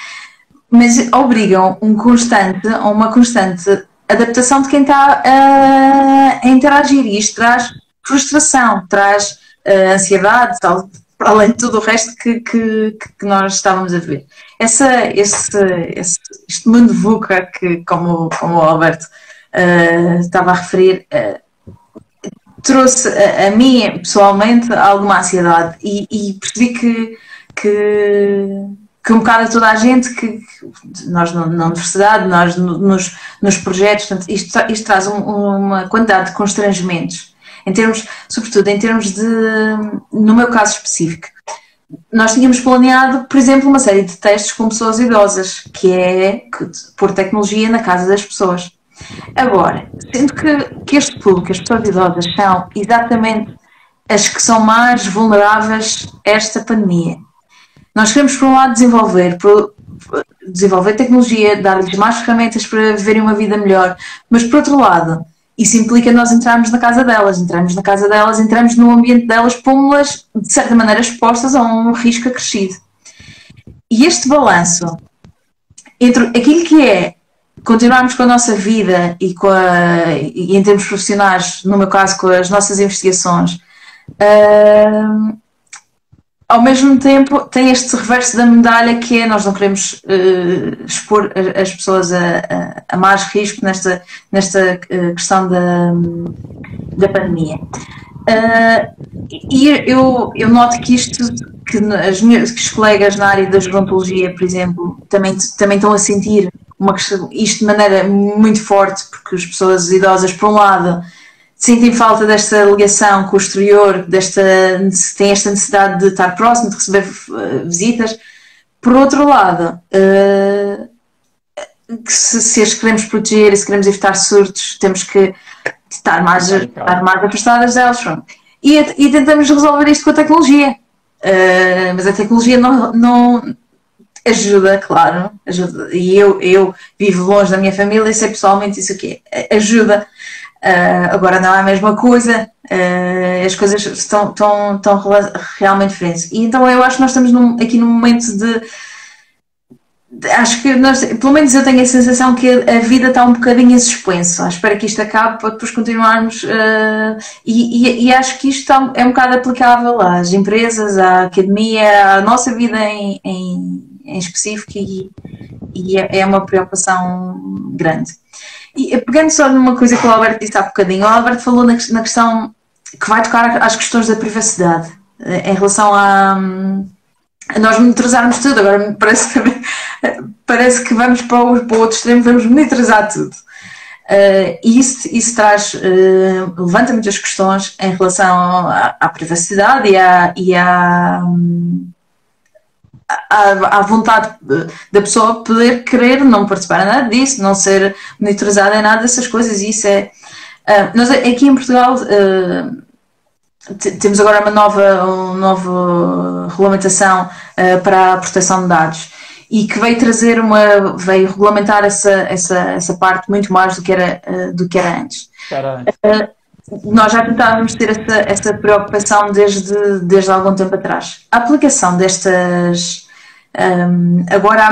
mas obrigam uma constante adaptação de quem está a interagir, e isto traz frustração, traz ansiedade, tal, para além de tudo o resto que nós estávamos a ver. Este mundo VUCA, que, como o Alberto estava a referir, trouxe a mim, pessoalmente, alguma ansiedade, e percebi que um bocado a toda a gente, que nós na universidade, nós nos projetos, portanto, isto traz uma quantidade de constrangimentos, sobretudo em termos de, no meu caso específico, nós tínhamos planeado, por exemplo, uma série de testes com pessoas idosas, que é pôr tecnologia na casa das pessoas. Agora, sendo que este público, as pessoas idosas, são exatamente as que são mais vulneráveis a esta pandemia. Nós queremos, por um lado, desenvolver tecnologia, dar-lhes mais ferramentas para viverem uma vida melhor, mas, por outro lado, isso implica nós entrarmos na casa delas, entramos no ambiente delas, pomos-las, de certa maneira, expostas a um risco acrescido. E este balanço entre aquilo que é continuarmos com a nossa vida e em termos profissionais, no meu caso, com as nossas investigações, ao mesmo tempo tem este reverso da medalha, que é nós não queremos expor as pessoas a mais risco nesta questão da pandemia. E eu noto que os colegas na área da gerontologia, por exemplo, também estão a sentir isto de maneira muito forte, porque as pessoas idosas, por um lado, sentem falta desta ligação com o exterior, têm esta necessidade de estar próximo, de receber visitas. Por outro lado, se as queremos proteger e se queremos evitar surtos, temos que estar mais afastadas delas. E tentamos resolver isto com a tecnologia. Mas a tecnologia não ajuda, claro, ajuda. E eu vivo longe da minha família e sei pessoalmente isso aqui ajuda Agora não é a mesma coisa, as coisas estão realmente diferentes. E então eu acho que nós estamos aqui num momento de. Acho que nós, pelo menos eu tenho a sensação que a vida está um bocadinho em suspenso, à espera que isto acabe para depois continuarmos. E acho que isto é um bocado aplicável às empresas, à academia, à nossa vida em específico, e é uma preocupação grande. E pegando só numa coisa que o Alberto disse há bocadinho, o Alberto falou na questão que vai tocar às questões da privacidade, em relação a nós monitorizarmos tudo. Agora parece que vamos para o outro extremo, vamos monitorizar tudo. E isso levanta muitas questões em relação à privacidade e à vontade da pessoa poder querer não participar em nada disso, não ser monitorizada em nada dessas coisas. E isso é. Nós aqui em Portugal temos agora uma nova regulamentação para a proteção de dados, e que veio regulamentar essa parte muito mais do que era antes. Nós já tentávamos ter essa preocupação desde algum tempo atrás. A aplicação destas. Agora há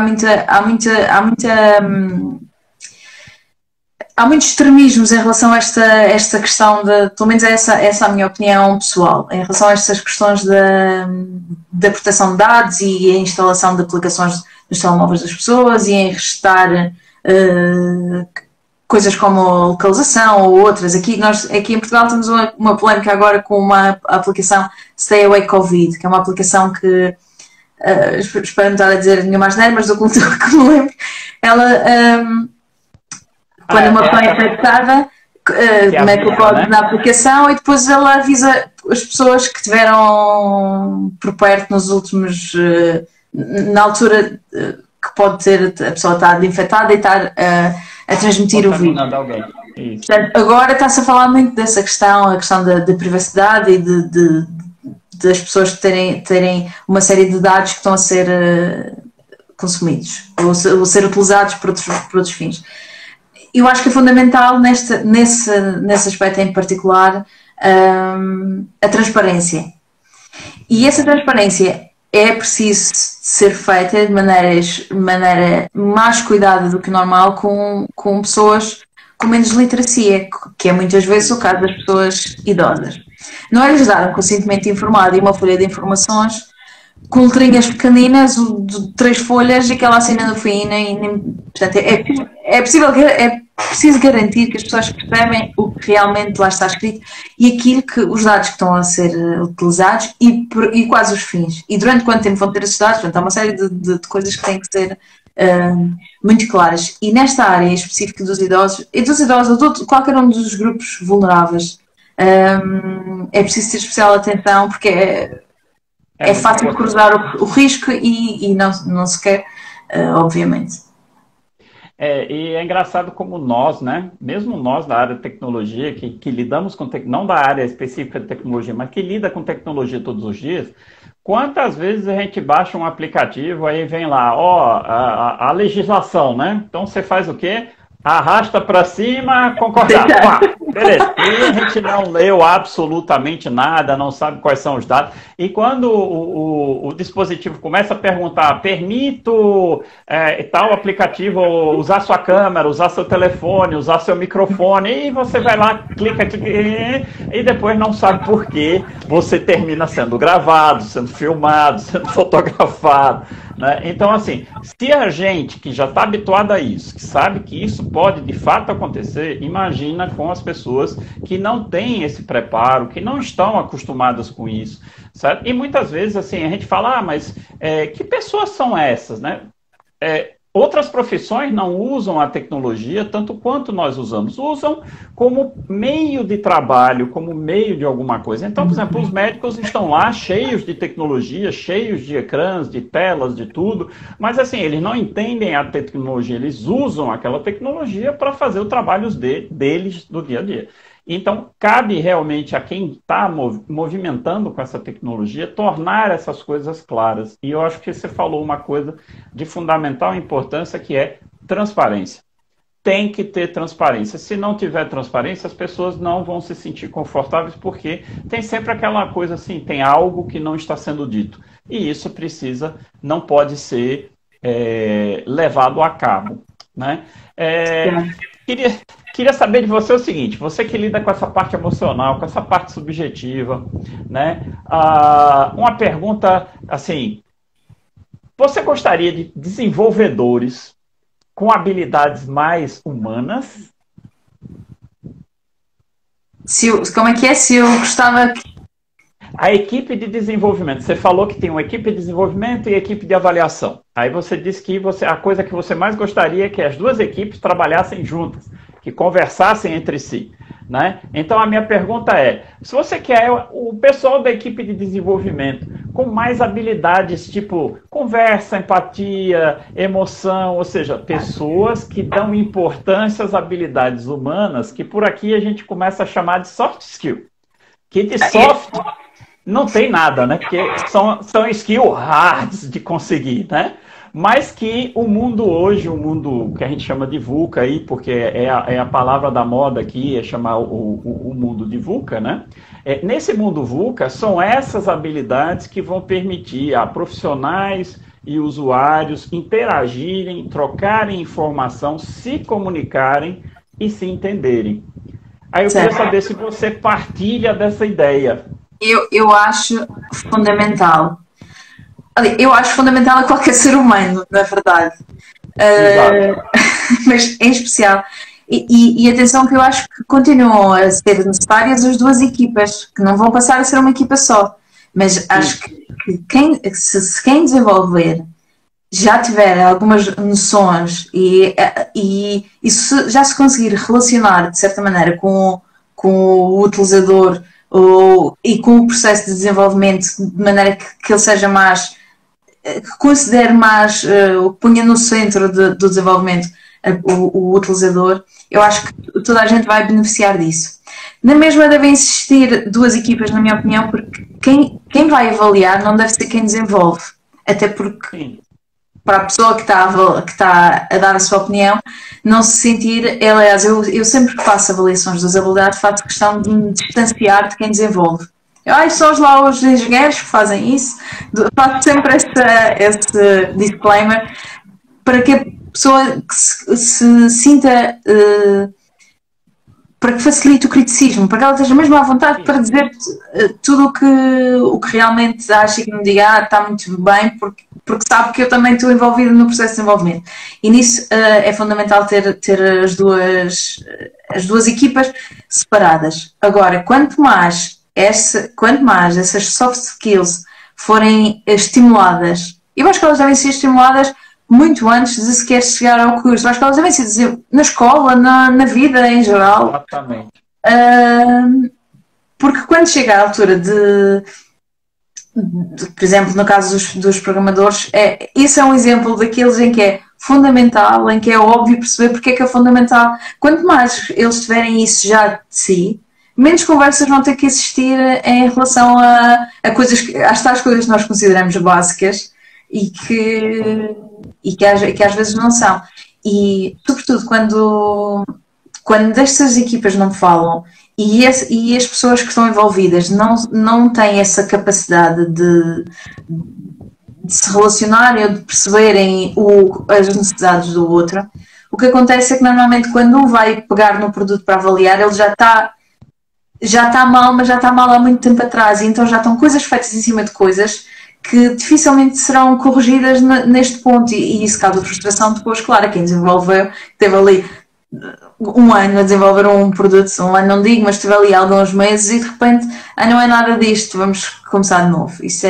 muitos extremismos em relação a esta questão pelo menos essa é a minha opinião pessoal, em relação a estas questões da proteção de dados e a instalação de aplicações nos telemóveis das pessoas, e em restar coisas como localização ou outras. Aqui em Portugal temos uma polémica agora com uma aplicação Stay Away COVID, que é uma aplicação que, espero não estar a dizer nenhuma asneira, mas do que me lembro, ela, quando uma pessoa é infectada, mete o código na aplicação, e depois ela avisa as pessoas que estiveram por perto nos últimos, na altura que pode ter a pessoa estar infectada e estar a transmitir o vírus. Portanto, agora está-se a falar muito dessa questão, a questão da privacidade e das pessoas terem uma série de dados que estão a ser consumidos ou ser utilizados por outros fins. Eu acho que é fundamental nesse aspecto em particular a transparência. E essa transparência é preciso ser feita de maneira mais cuidada do que normal com pessoas com menos literacia, que é muitas vezes o caso das pessoas idosas. Não é-lhes dar um consentimento informado e uma folha de informações com letrinhas pequeninas, de 3 folhas, e aquela cena no fim. Portanto, é preciso garantir que as pessoas percebem o que realmente lá está escrito e os dados que estão a ser utilizados e quais os fins. E durante quanto tempo vão ter esses dados. Portanto, há uma série de coisas que têm que ser muito claras. E nesta área específica dos idosos, ou de qualquer um dos grupos vulneráveis, é preciso ter especial atenção, porque é fácil de cruzar o risco e não se quer, obviamente. E é engraçado como nós, né? Mesmo nós da área de tecnologia, que lidamos com não da área específica de tecnologia, mas que lida com tecnologia todos os dias, quantas vezes a gente baixa um aplicativo, aí vem lá, a legislação, né? Então você faz o quê? Arrasta para cima, concordar. Beleza. E a gente não leu absolutamente nada, não sabe quais são os dados. E quando o dispositivo começa a perguntar, permito tal aplicativo usar sua câmera, usar seu telefone, usar seu microfone, e você vai lá, clica, e depois não sabe por que você termina sendo gravado, sendo filmado, sendo fotografado. Né? Então, assim, se a gente que já está habituado a isso, que sabe que isso pode de fato acontecer, imagina com as pessoas que não têm esse preparo, que não estão acostumadas com isso, certo? E muitas vezes, assim, a gente fala, mas que pessoas são essas, né? Outras profissões não usam a tecnologia tanto quanto nós usamos. Usam como meio de trabalho, como meio de alguma coisa. Então, por exemplo, os médicos estão lá cheios de tecnologia, cheios de ecrãs, de telas, de tudo. Mas, assim, eles não entendem a tecnologia. Eles usam aquela tecnologia para fazer os trabalhos deles do dia a dia. Então, cabe realmente a quem está movimentando com essa tecnologia tornar essas coisas claras. E eu acho que você falou uma coisa de fundamental importância, que é transparência. tem que ter transparência. Se não tiver transparência, as pessoas não vão se sentir confortáveis, porque tem sempre aquela coisa assim, tem algo que não está sendo dito. E isso não pode ser levado a cabo, né? Queria saber de você o seguinte, você que lida com essa parte emocional, com essa parte subjetiva, né? Uma pergunta, assim, você gostaria de desenvolvedores com habilidades mais humanas? Como é que é? Se eu gostava... A equipe de desenvolvimento, você falou que tem uma equipe de desenvolvimento e equipe de avaliação. Aí você disse que a coisa que você mais gostaria é que as duas equipes trabalhassem juntas, que conversassem entre si, né? Então a minha pergunta é, se você quer o pessoal da equipe de desenvolvimento com mais habilidades, tipo conversa, empatia, emoção, ou seja, pessoas que dão importância às habilidades humanas, que por aqui a gente começa a chamar de soft skill. Que de soft não tem nada, né? Porque são skills hards de conseguir, né? Mas que o mundo hoje, o mundo que a gente chama de VUCA aí, porque é a palavra da moda aqui, é chamar o mundo de VUCA, né? Nesse mundo VUCA, são essas habilidades que vão permitir a profissionais e usuários interagirem, trocarem informação, se comunicarem e se entenderem. Aí eu queria saber se você partilha dessa ideia. Eu acho fundamental. Eu acho fundamental a qualquer ser humano, na verdade. Mas em especial. E atenção que eu acho que continuam a ser necessárias as duas equipas, que não vão passar a ser uma equipa só. Mas acho que se quem desenvolver já tiver algumas noções e se já se conseguir relacionar de certa maneira com o utilizador e com o processo de desenvolvimento de maneira que ele seja mais, que considere mais, ponha no centro do desenvolvimento o utilizador, eu acho que toda a gente vai beneficiar disso. Na mesma devem existir duas equipas, na minha opinião, porque quem vai avaliar não deve ser quem desenvolve, até porque para a pessoa que está a dar a sua opinião, não se sentir... Aliás, eu sempre que faço avaliações de usabilidade, faço questão de me distanciar de quem desenvolve. São lá os engenheiros que fazem isso. Faço sempre esse disclaimer para que a pessoa se sinta... para que facilite o criticismo, para que ela esteja mesmo à vontade para dizer tudo o que realmente acha, que me diga está muito bem, porque sabe que eu também estou envolvida no processo de desenvolvimento. E nisso é fundamental ter as duas equipas separadas. Agora, quanto mais essas soft skills forem estimuladas, eu acho que elas devem ser estimuladas muito antes de sequer chegar ao curso. Acho que elas devem ser na escola, na vida em geral. Exatamente. Porque quando chega a altura por exemplo, no caso dos programadores, isso é um exemplo daqueles em que é fundamental, em que é óbvio perceber porque é que é fundamental. Quanto mais eles tiverem isso já de si, menos conversas vão ter que existir em relação a às tais coisas que nós consideramos básicas e que às vezes não são. E, sobretudo, quando destas equipas não falam e as pessoas que estão envolvidas não têm essa capacidade de se relacionarem ou de perceberem as necessidades do outro, o que acontece é que normalmente quando um vai pegar no produto para avaliar, ele já está mal, mas já está mal há muito tempo atrás, e então já estão coisas feitas em cima de coisas que dificilmente serão corrigidas neste ponto, e isso causa frustração depois, claro, quem desenvolveu, teve ali um ano a desenvolver um produto, um ano não digo, mas teve ali alguns meses e de repente, não é nada disto, vamos começar de novo. Isso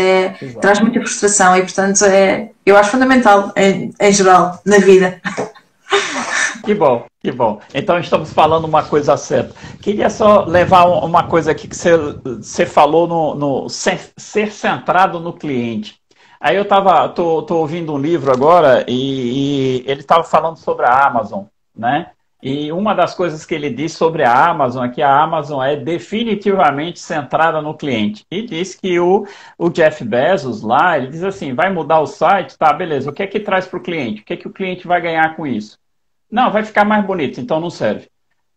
traz muita frustração e portanto eu acho fundamental em geral, na vida. Que bom, que bom. Então estamos falando uma coisa certa. Queria só levar uma coisa aqui que você falou no ser centrado no cliente. Aí eu tô ouvindo um livro agora e ele estava falando sobre a Amazon, né? E uma das coisas que ele diz sobre a Amazon é que a Amazon é definitivamente centrada no cliente. E diz que o Jeff Bezos lá, ele diz assim, vai mudar o site? Tá, beleza. O que é que traz para o cliente? O que é que o cliente vai ganhar com isso? Não, vai ficar mais bonito, então não serve.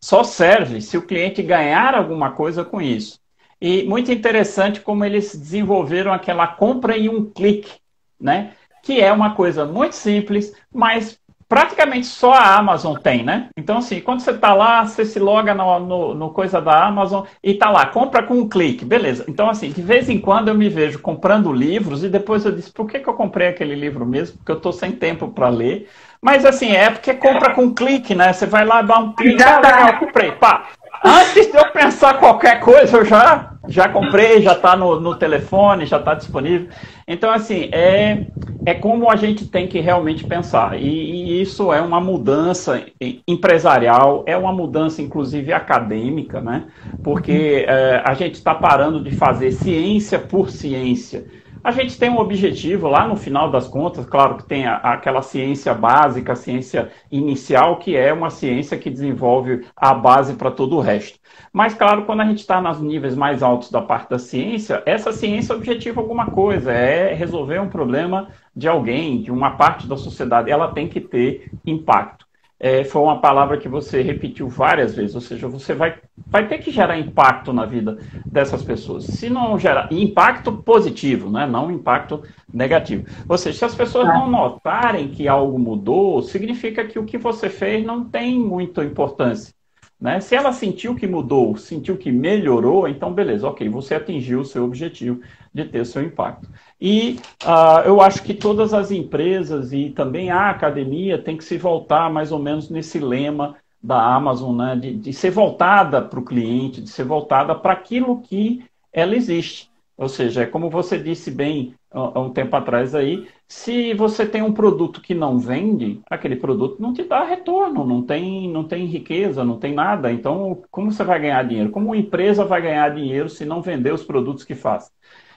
Só serve se o cliente ganhar alguma coisa com isso. E muito interessante como eles desenvolveram aquela compra em um clique, né? Que é uma coisa muito simples, mas praticamente só a Amazon tem, né? Então, assim, quando você está lá, você se loga no coisa da Amazon e está lá, compra com um clique, beleza. Então, assim, de vez em quando eu me vejo comprando livros e depois eu disse, por que eu comprei aquele livro mesmo? Porque eu estou sem tempo para ler. Mas, assim, é porque compra com um clique, né? Você vai lá, dá um clique, legal, comprei, pá. Antes de eu pensar qualquer coisa, eu já comprei, já está no telefone, já está disponível. Então, assim, é como a gente tem que realmente pensar. E isso é uma mudança empresarial, é uma mudança, inclusive, acadêmica, né? Porque a gente está parando de fazer ciência por ciência. A gente tem um objetivo lá no final das contas, claro que tem aquela ciência básica, a ciência inicial, que é uma ciência que desenvolve a base para todo o resto. Mas, claro, quando a gente está nos níveis mais altos da parte da ciência, essa ciência objetiva alguma coisa, é resolver um problema de alguém, de uma parte da sociedade, ela tem que ter impacto. Foi uma palavra que você repetiu várias vezes, ou seja, você vai ter que gerar impacto na vida dessas pessoas. Se não gerar impacto positivo, né? Não impacto negativo. Ou seja, se as pessoas não notarem que algo mudou, significa que o que você fez não tem muita importância. Né? Se ela sentiu que mudou, sentiu que melhorou, então beleza, ok, você atingiu o seu objetivo de ter seu impacto. E eu acho que todas as empresas e também a academia tem que se voltar mais ou menos nesse lema da Amazon, né? De ser voltada para o cliente, de ser voltada para aquilo que ela existe. Ou seja, é como você disse bem há um tempo atrás aí, se você tem um produto que não vende, aquele produto não te dá retorno, não tem riqueza, não tem nada. Então, como você vai ganhar dinheiro? Como uma empresa vai ganhar dinheiro se não vender os produtos que faz?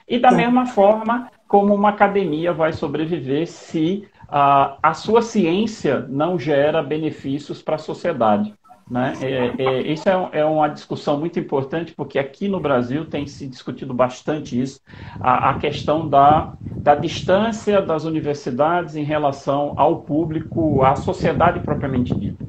E da mesma forma, como uma academia vai sobreviver se a sua ciência não gera benefícios para a sociedade. Né? Isso é uma discussão muito importante, porque aqui no Brasil tem se discutido bastante isso, a questão da distância das universidades em relação ao público, à sociedade propriamente dita.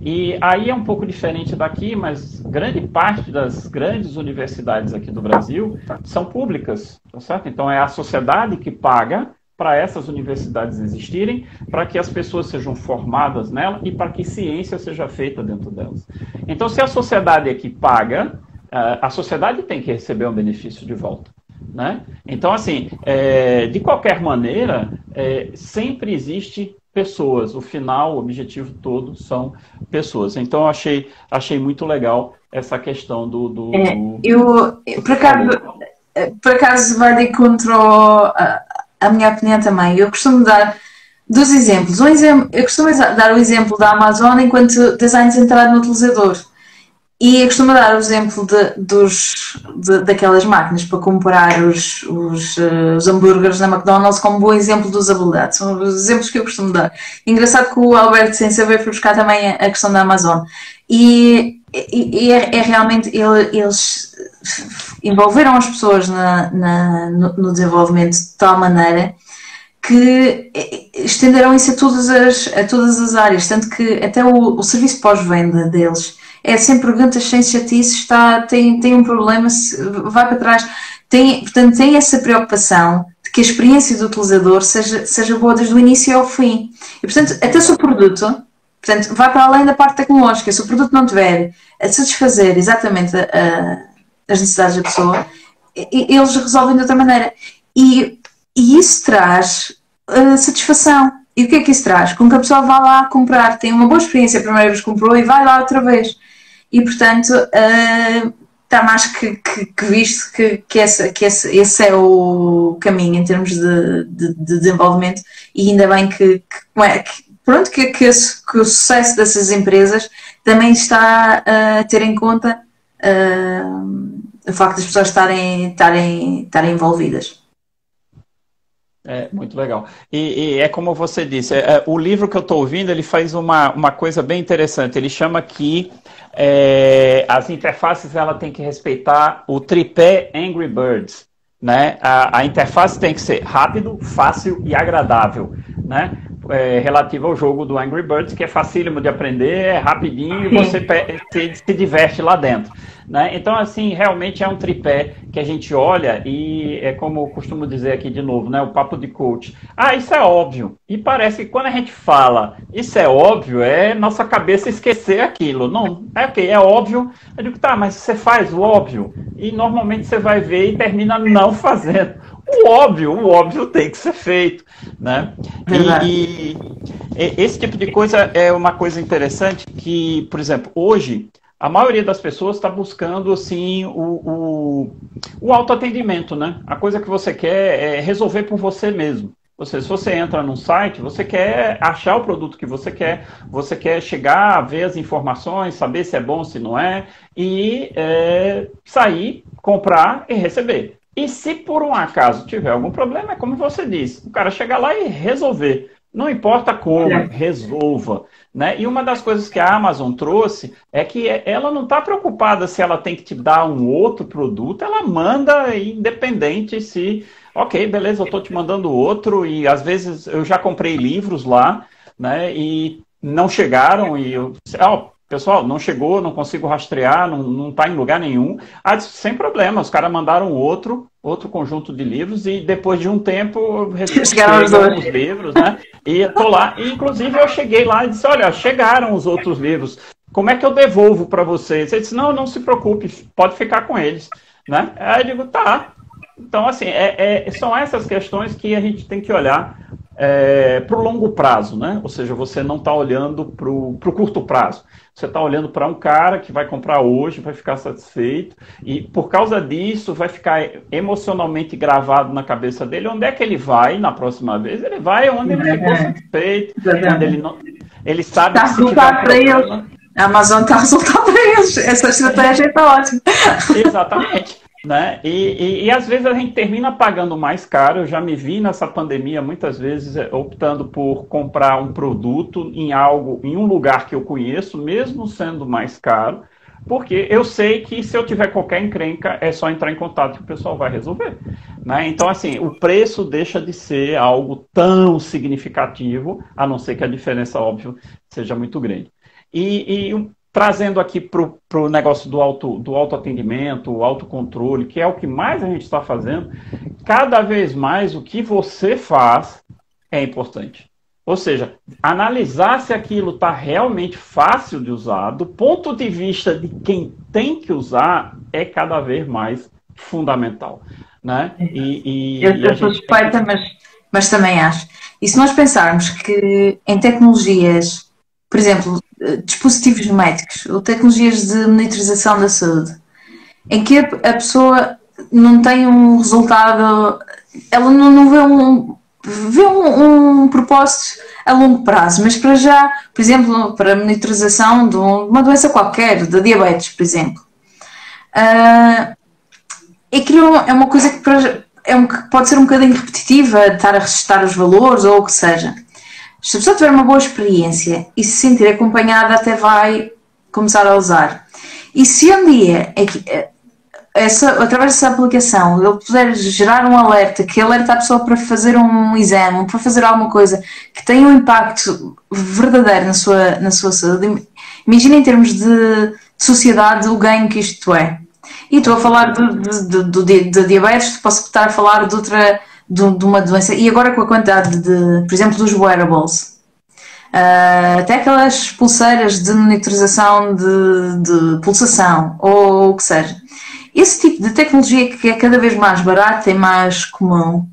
E aí é um pouco diferente daqui, mas grande parte das grandes universidades aqui do Brasil são públicas, tá certo? Então é a sociedade que paga para essas universidades existirem, para que as pessoas sejam formadas nela e para que ciência seja feita dentro delas. Então, se a sociedade é que paga, a sociedade tem que receber um benefício de volta. Né? Então, assim, de qualquer maneira, sempre existe pessoas. O final, o objetivo todo são pessoas. Então, eu achei muito legal essa questão do eu, por acaso, vai de encontro a minha opinião também. Eu costumo dar dois exemplos. Eu costumo dar o exemplo da Amazon enquanto design centrado no utilizador. E eu costumo dar o exemplo daquelas máquinas para comprar os hambúrgueres na McDonald's como um bom exemplo de usabilidade. São os exemplos que eu costumo dar. Engraçado que o Alberto, sem saber, foi buscar também a questão da Amazon. E realmente eles envolveram as pessoas no desenvolvimento de tal maneira que estenderam isso a todas as áreas, tanto que até o serviço pós-venda deles é sem perguntas, sem chatices, tem um problema, vai para trás. Portanto, tem essa preocupação de que a experiência do utilizador seja boa desde o início ao fim. E, portanto, até se o produto, portanto, vai para além da parte tecnológica. Se o produto não tiver a satisfazer exatamente as necessidades da pessoa, eles resolvem de outra maneira. E isso traz satisfação. E o que é que isso traz? Com que a pessoa vá lá comprar, tem uma boa experiência a primeira vez que comprou e vai lá outra vez. E, portanto, está mais que visto que esse é o caminho em termos de desenvolvimento, e ainda bem que o sucesso dessas empresas também está a ter em conta o facto das pessoas estarem envolvidas. Muito legal. E é como você disse, o livro que eu estou ouvindo, ele faz uma coisa bem interessante. Ele chama que as interfaces ela tem que respeitar o tripé Angry Birds. Né? A interface tem que ser rápido, fácil e agradável. Né? relativo ao jogo do Angry Birds, que é facílimo de aprender, é rapidinho e você se diverte lá dentro. Né? Então, assim, realmente é um tripé que a gente olha e é como eu costumo dizer aqui de novo, né? O papo de coach. Ah, isso é óbvio. E parece que quando a gente fala isso é óbvio, é nossa cabeça esquecer aquilo. Não, é ok, é óbvio. Eu digo, tá, mas você faz o óbvio. E normalmente você vai ver e termina não fazendo. O óbvio tem que ser feito. Né? E esse tipo de coisa é uma coisa interessante que, por exemplo, hoje a maioria das pessoas está buscando assim, o autoatendimento, né? A coisa que você quer é resolver por você mesmo. Ou seja, se você entra num site, você quer achar o produto que você quer chegar, ver as informações, saber se é bom, se não é, e sair, comprar e receber. E se por um acaso tiver algum problema, é como você disse, o cara chegar lá e resolver. Não importa como, resolva. Né? E uma das coisas que a Amazon trouxe é que ela não está preocupada se ela tem que te dar um outro produto, ela manda independente se, ok, beleza, eu estou te mandando outro, e às vezes eu já comprei livros lá, né, e não chegaram, e eu, pessoal, não chegou, não consigo rastrear, não está em lugar nenhum. Ah, sem problema, os caras mandaram outro conjunto de livros e depois de um tempo eu recebi alguns livros, né? E eu tô lá, e inclusive eu cheguei lá e disse, olha, chegaram os outros livros, como é que eu devolvo para vocês? Ele disse, não se preocupe, pode ficar com eles, né? Aí eu digo, tá. Então, assim, são essas questões que a gente tem que olhar para o longo prazo, né? Ou seja, você não está olhando para o curto prazo. Você está olhando para um cara que vai comprar hoje, vai ficar satisfeito, e por causa disso vai ficar emocionalmente gravado na cabeça dele. Onde é que ele vai na próxima vez? Ele vai onde ele ficou satisfeito, onde ele sabe que se tiver problema... A Amazon está a resultar para eles. Essa estratégia está ótima. Exatamente. Né? E às vezes a gente termina pagando mais caro. Eu já me vi nessa pandemia muitas vezes optando por comprar um produto em um lugar que eu conheço, mesmo sendo mais caro, porque eu sei que se eu tiver qualquer encrenca é só entrar em contato que o pessoal vai resolver. Né? Então, assim, o preço deixa de ser algo tão significativo, a não ser que a diferença, óbvio, seja muito grande. Trazendo aqui para o negócio do autoatendimento, o autocontrole, que é o que mais a gente está fazendo, cada vez mais o que você faz é importante. Ou seja, analisar se aquilo está realmente fácil de usar, do ponto de vista de quem tem que usar, é cada vez mais fundamental. Né? Eu sou suspeita, mas também acho. E se nós pensarmos que em tecnologias, por exemplo, dispositivos médicos ou tecnologias de monitorização da saúde, em que a pessoa não tem um resultado, ela não vê um propósito a longo prazo, mas para já, por exemplo, para a monitorização de uma doença qualquer, da diabetes, por exemplo, é uma coisa que pode ser um bocadinho repetitiva, estar a registrar os valores ou o que seja. Se a pessoa tiver uma boa experiência e se sentir acompanhada, até vai começar a usar. E se um dia, através dessa aplicação, ele puder gerar um alerta, que alerta a pessoa para fazer um exame, para fazer alguma coisa que tenha um impacto verdadeiro na sua saúde, imagina em termos de sociedade o ganho que isto é. E estou a falar de diabetes, posso estar a falar de uma doença, e agora com a quantidade por exemplo, dos wearables, até aquelas pulseiras de monitorização de pulsação, ou o que seja, esse tipo de tecnologia que é cada vez mais barata e mais comum,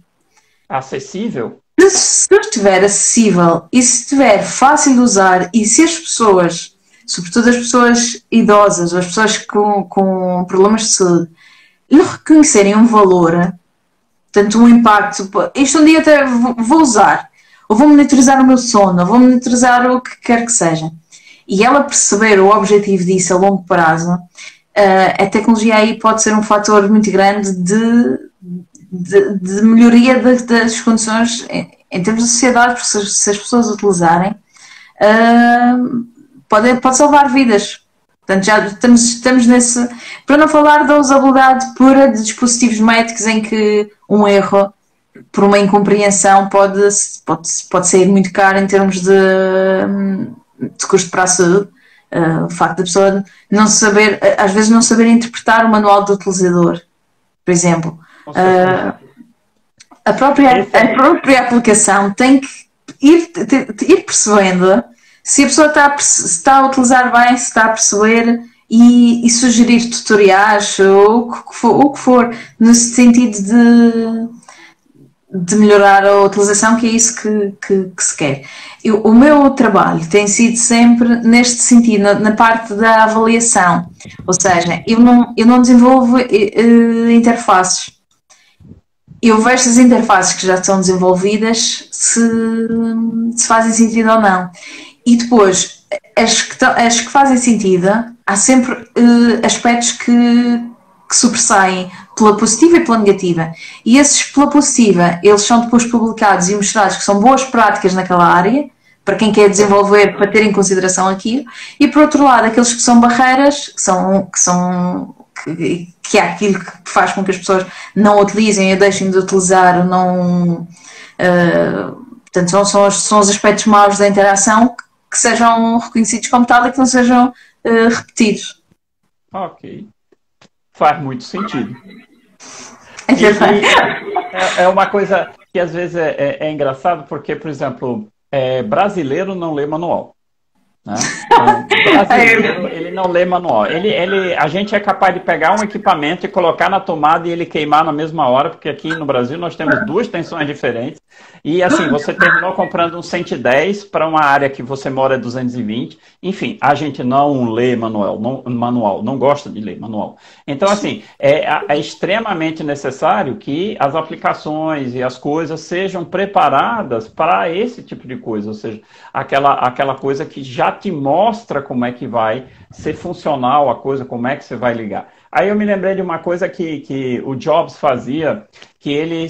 acessível, se estiver acessível e se estiver fácil de usar, e se as pessoas, sobretudo as pessoas idosas ou as pessoas com problemas de saúde, lhe reconhecerem um valor, portanto, um impacto, isto um dia até vou usar, ou vou monitorizar o meu sono, ou vou monitorizar o que quer que seja, e ela perceber o objetivo disso a longo prazo, a tecnologia aí pode ser um fator muito grande de melhoria das condições em termos de sociedade, porque se as pessoas utilizarem, pode salvar vidas. Portanto, já estamos nesse... Para não falar da usabilidade pura de dispositivos médicos em que um erro por uma incompreensão pode sair muito caro em termos de custo para a saúde. O facto da pessoa não saber, às vezes não saber interpretar o manual do utilizador, por exemplo. A própria aplicação tem que ir percebendo se a pessoa está a utilizar bem, se está a perceber e sugerir tutoriais ou o que for, no sentido de melhorar a utilização, que é isso que se quer. O meu trabalho tem sido sempre neste sentido, na parte da avaliação, ou seja, eu não desenvolvo interfaces. Eu vejo as interfaces que já estão desenvolvidas se fazem sentido ou não. E depois, as que fazem sentido, há sempre aspectos que sobressaem pela positiva e pela negativa. E esses pela positiva, eles são depois publicados e mostrados que são boas práticas naquela área, para quem quer desenvolver, para ter em consideração aquilo. E por outro lado, aqueles que são barreiras, que é aquilo que faz com que as pessoas não utilizem ou deixem de utilizar, ou não... portanto, são os aspectos maus da interação que sejam reconhecidos como tal e que não sejam repetidos. Ok. Faz muito sentido. É uma coisa que às vezes é engraçado, porque, por exemplo, brasileiro não lê manual. Né? Então, brasileiro, ele não lê manual. A gente é capaz de pegar um equipamento e colocar na tomada e ele queimar na mesma hora, porque aqui no Brasil nós temos duas tensões diferentes. E assim, você terminou comprando um 110 para uma área que você mora 220. Enfim, a gente não lê manual, não gosta de ler manual. Então, assim, é extremamente necessário que as aplicações e as coisas sejam preparadas para esse tipo de coisa. Ou seja, aquela coisa que já te mostra como é que vai ser funcional a coisa, como é que você vai ligar. Aí eu me lembrei de uma coisa que o Jobs fazia, que ele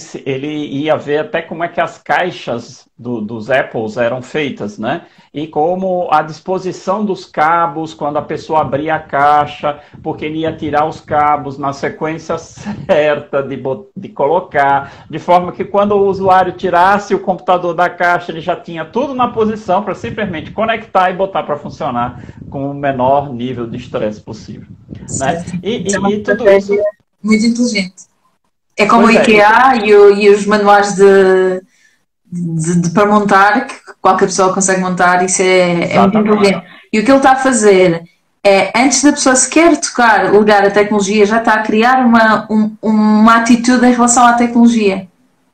ia ver até como é que as caixas dos Apples eram feitas, né? E como a disposição dos cabos, quando a pessoa abria a caixa, porque ele ia tirar os cabos na sequência certa de colocar, de forma que quando o usuário tirasse o computador da caixa, ele já tinha tudo na posição para simplesmente conectar e botar para funcionar com o menor nível de estresse possível. Né? E tudo isso... Muito inteligente. É como o IKEA e os manuais para montar, que qualquer pessoa consegue montar, isso é muito inteligente. E o que ele está a fazer é, antes da pessoa sequer ligar a tecnologia, já está a criar uma atitude em relação à tecnologia.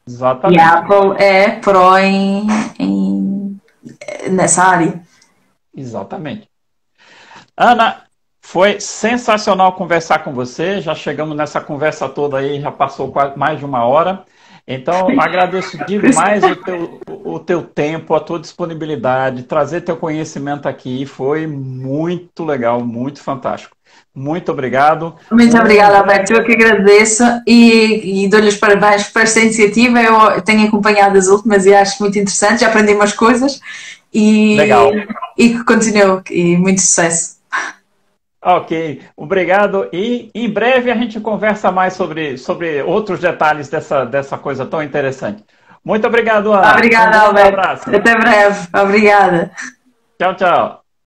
Exatamente. E a Apple é pró nessa área. Exatamente. Ana, foi sensacional conversar com você. Já chegamos nessa conversa toda aí, já passou quase mais de uma hora. Então, agradeço demais o teu tempo, a tua disponibilidade, trazer teu conhecimento aqui. Foi muito legal, muito fantástico. Muito obrigado. Muito obrigada, Alberto. Eu que agradeço e dou-lhe os parabéns por esta iniciativa. Eu tenho acompanhado as últimas e acho muito interessante. Já aprendi umas coisas legal. E que continue. E muito sucesso. Ok, obrigado. E em breve a gente conversa mais sobre outros detalhes dessa coisa tão interessante. Muito obrigado, Ana. Obrigada, Alberto. Um abraço. Até breve. Obrigada. Tchau, tchau.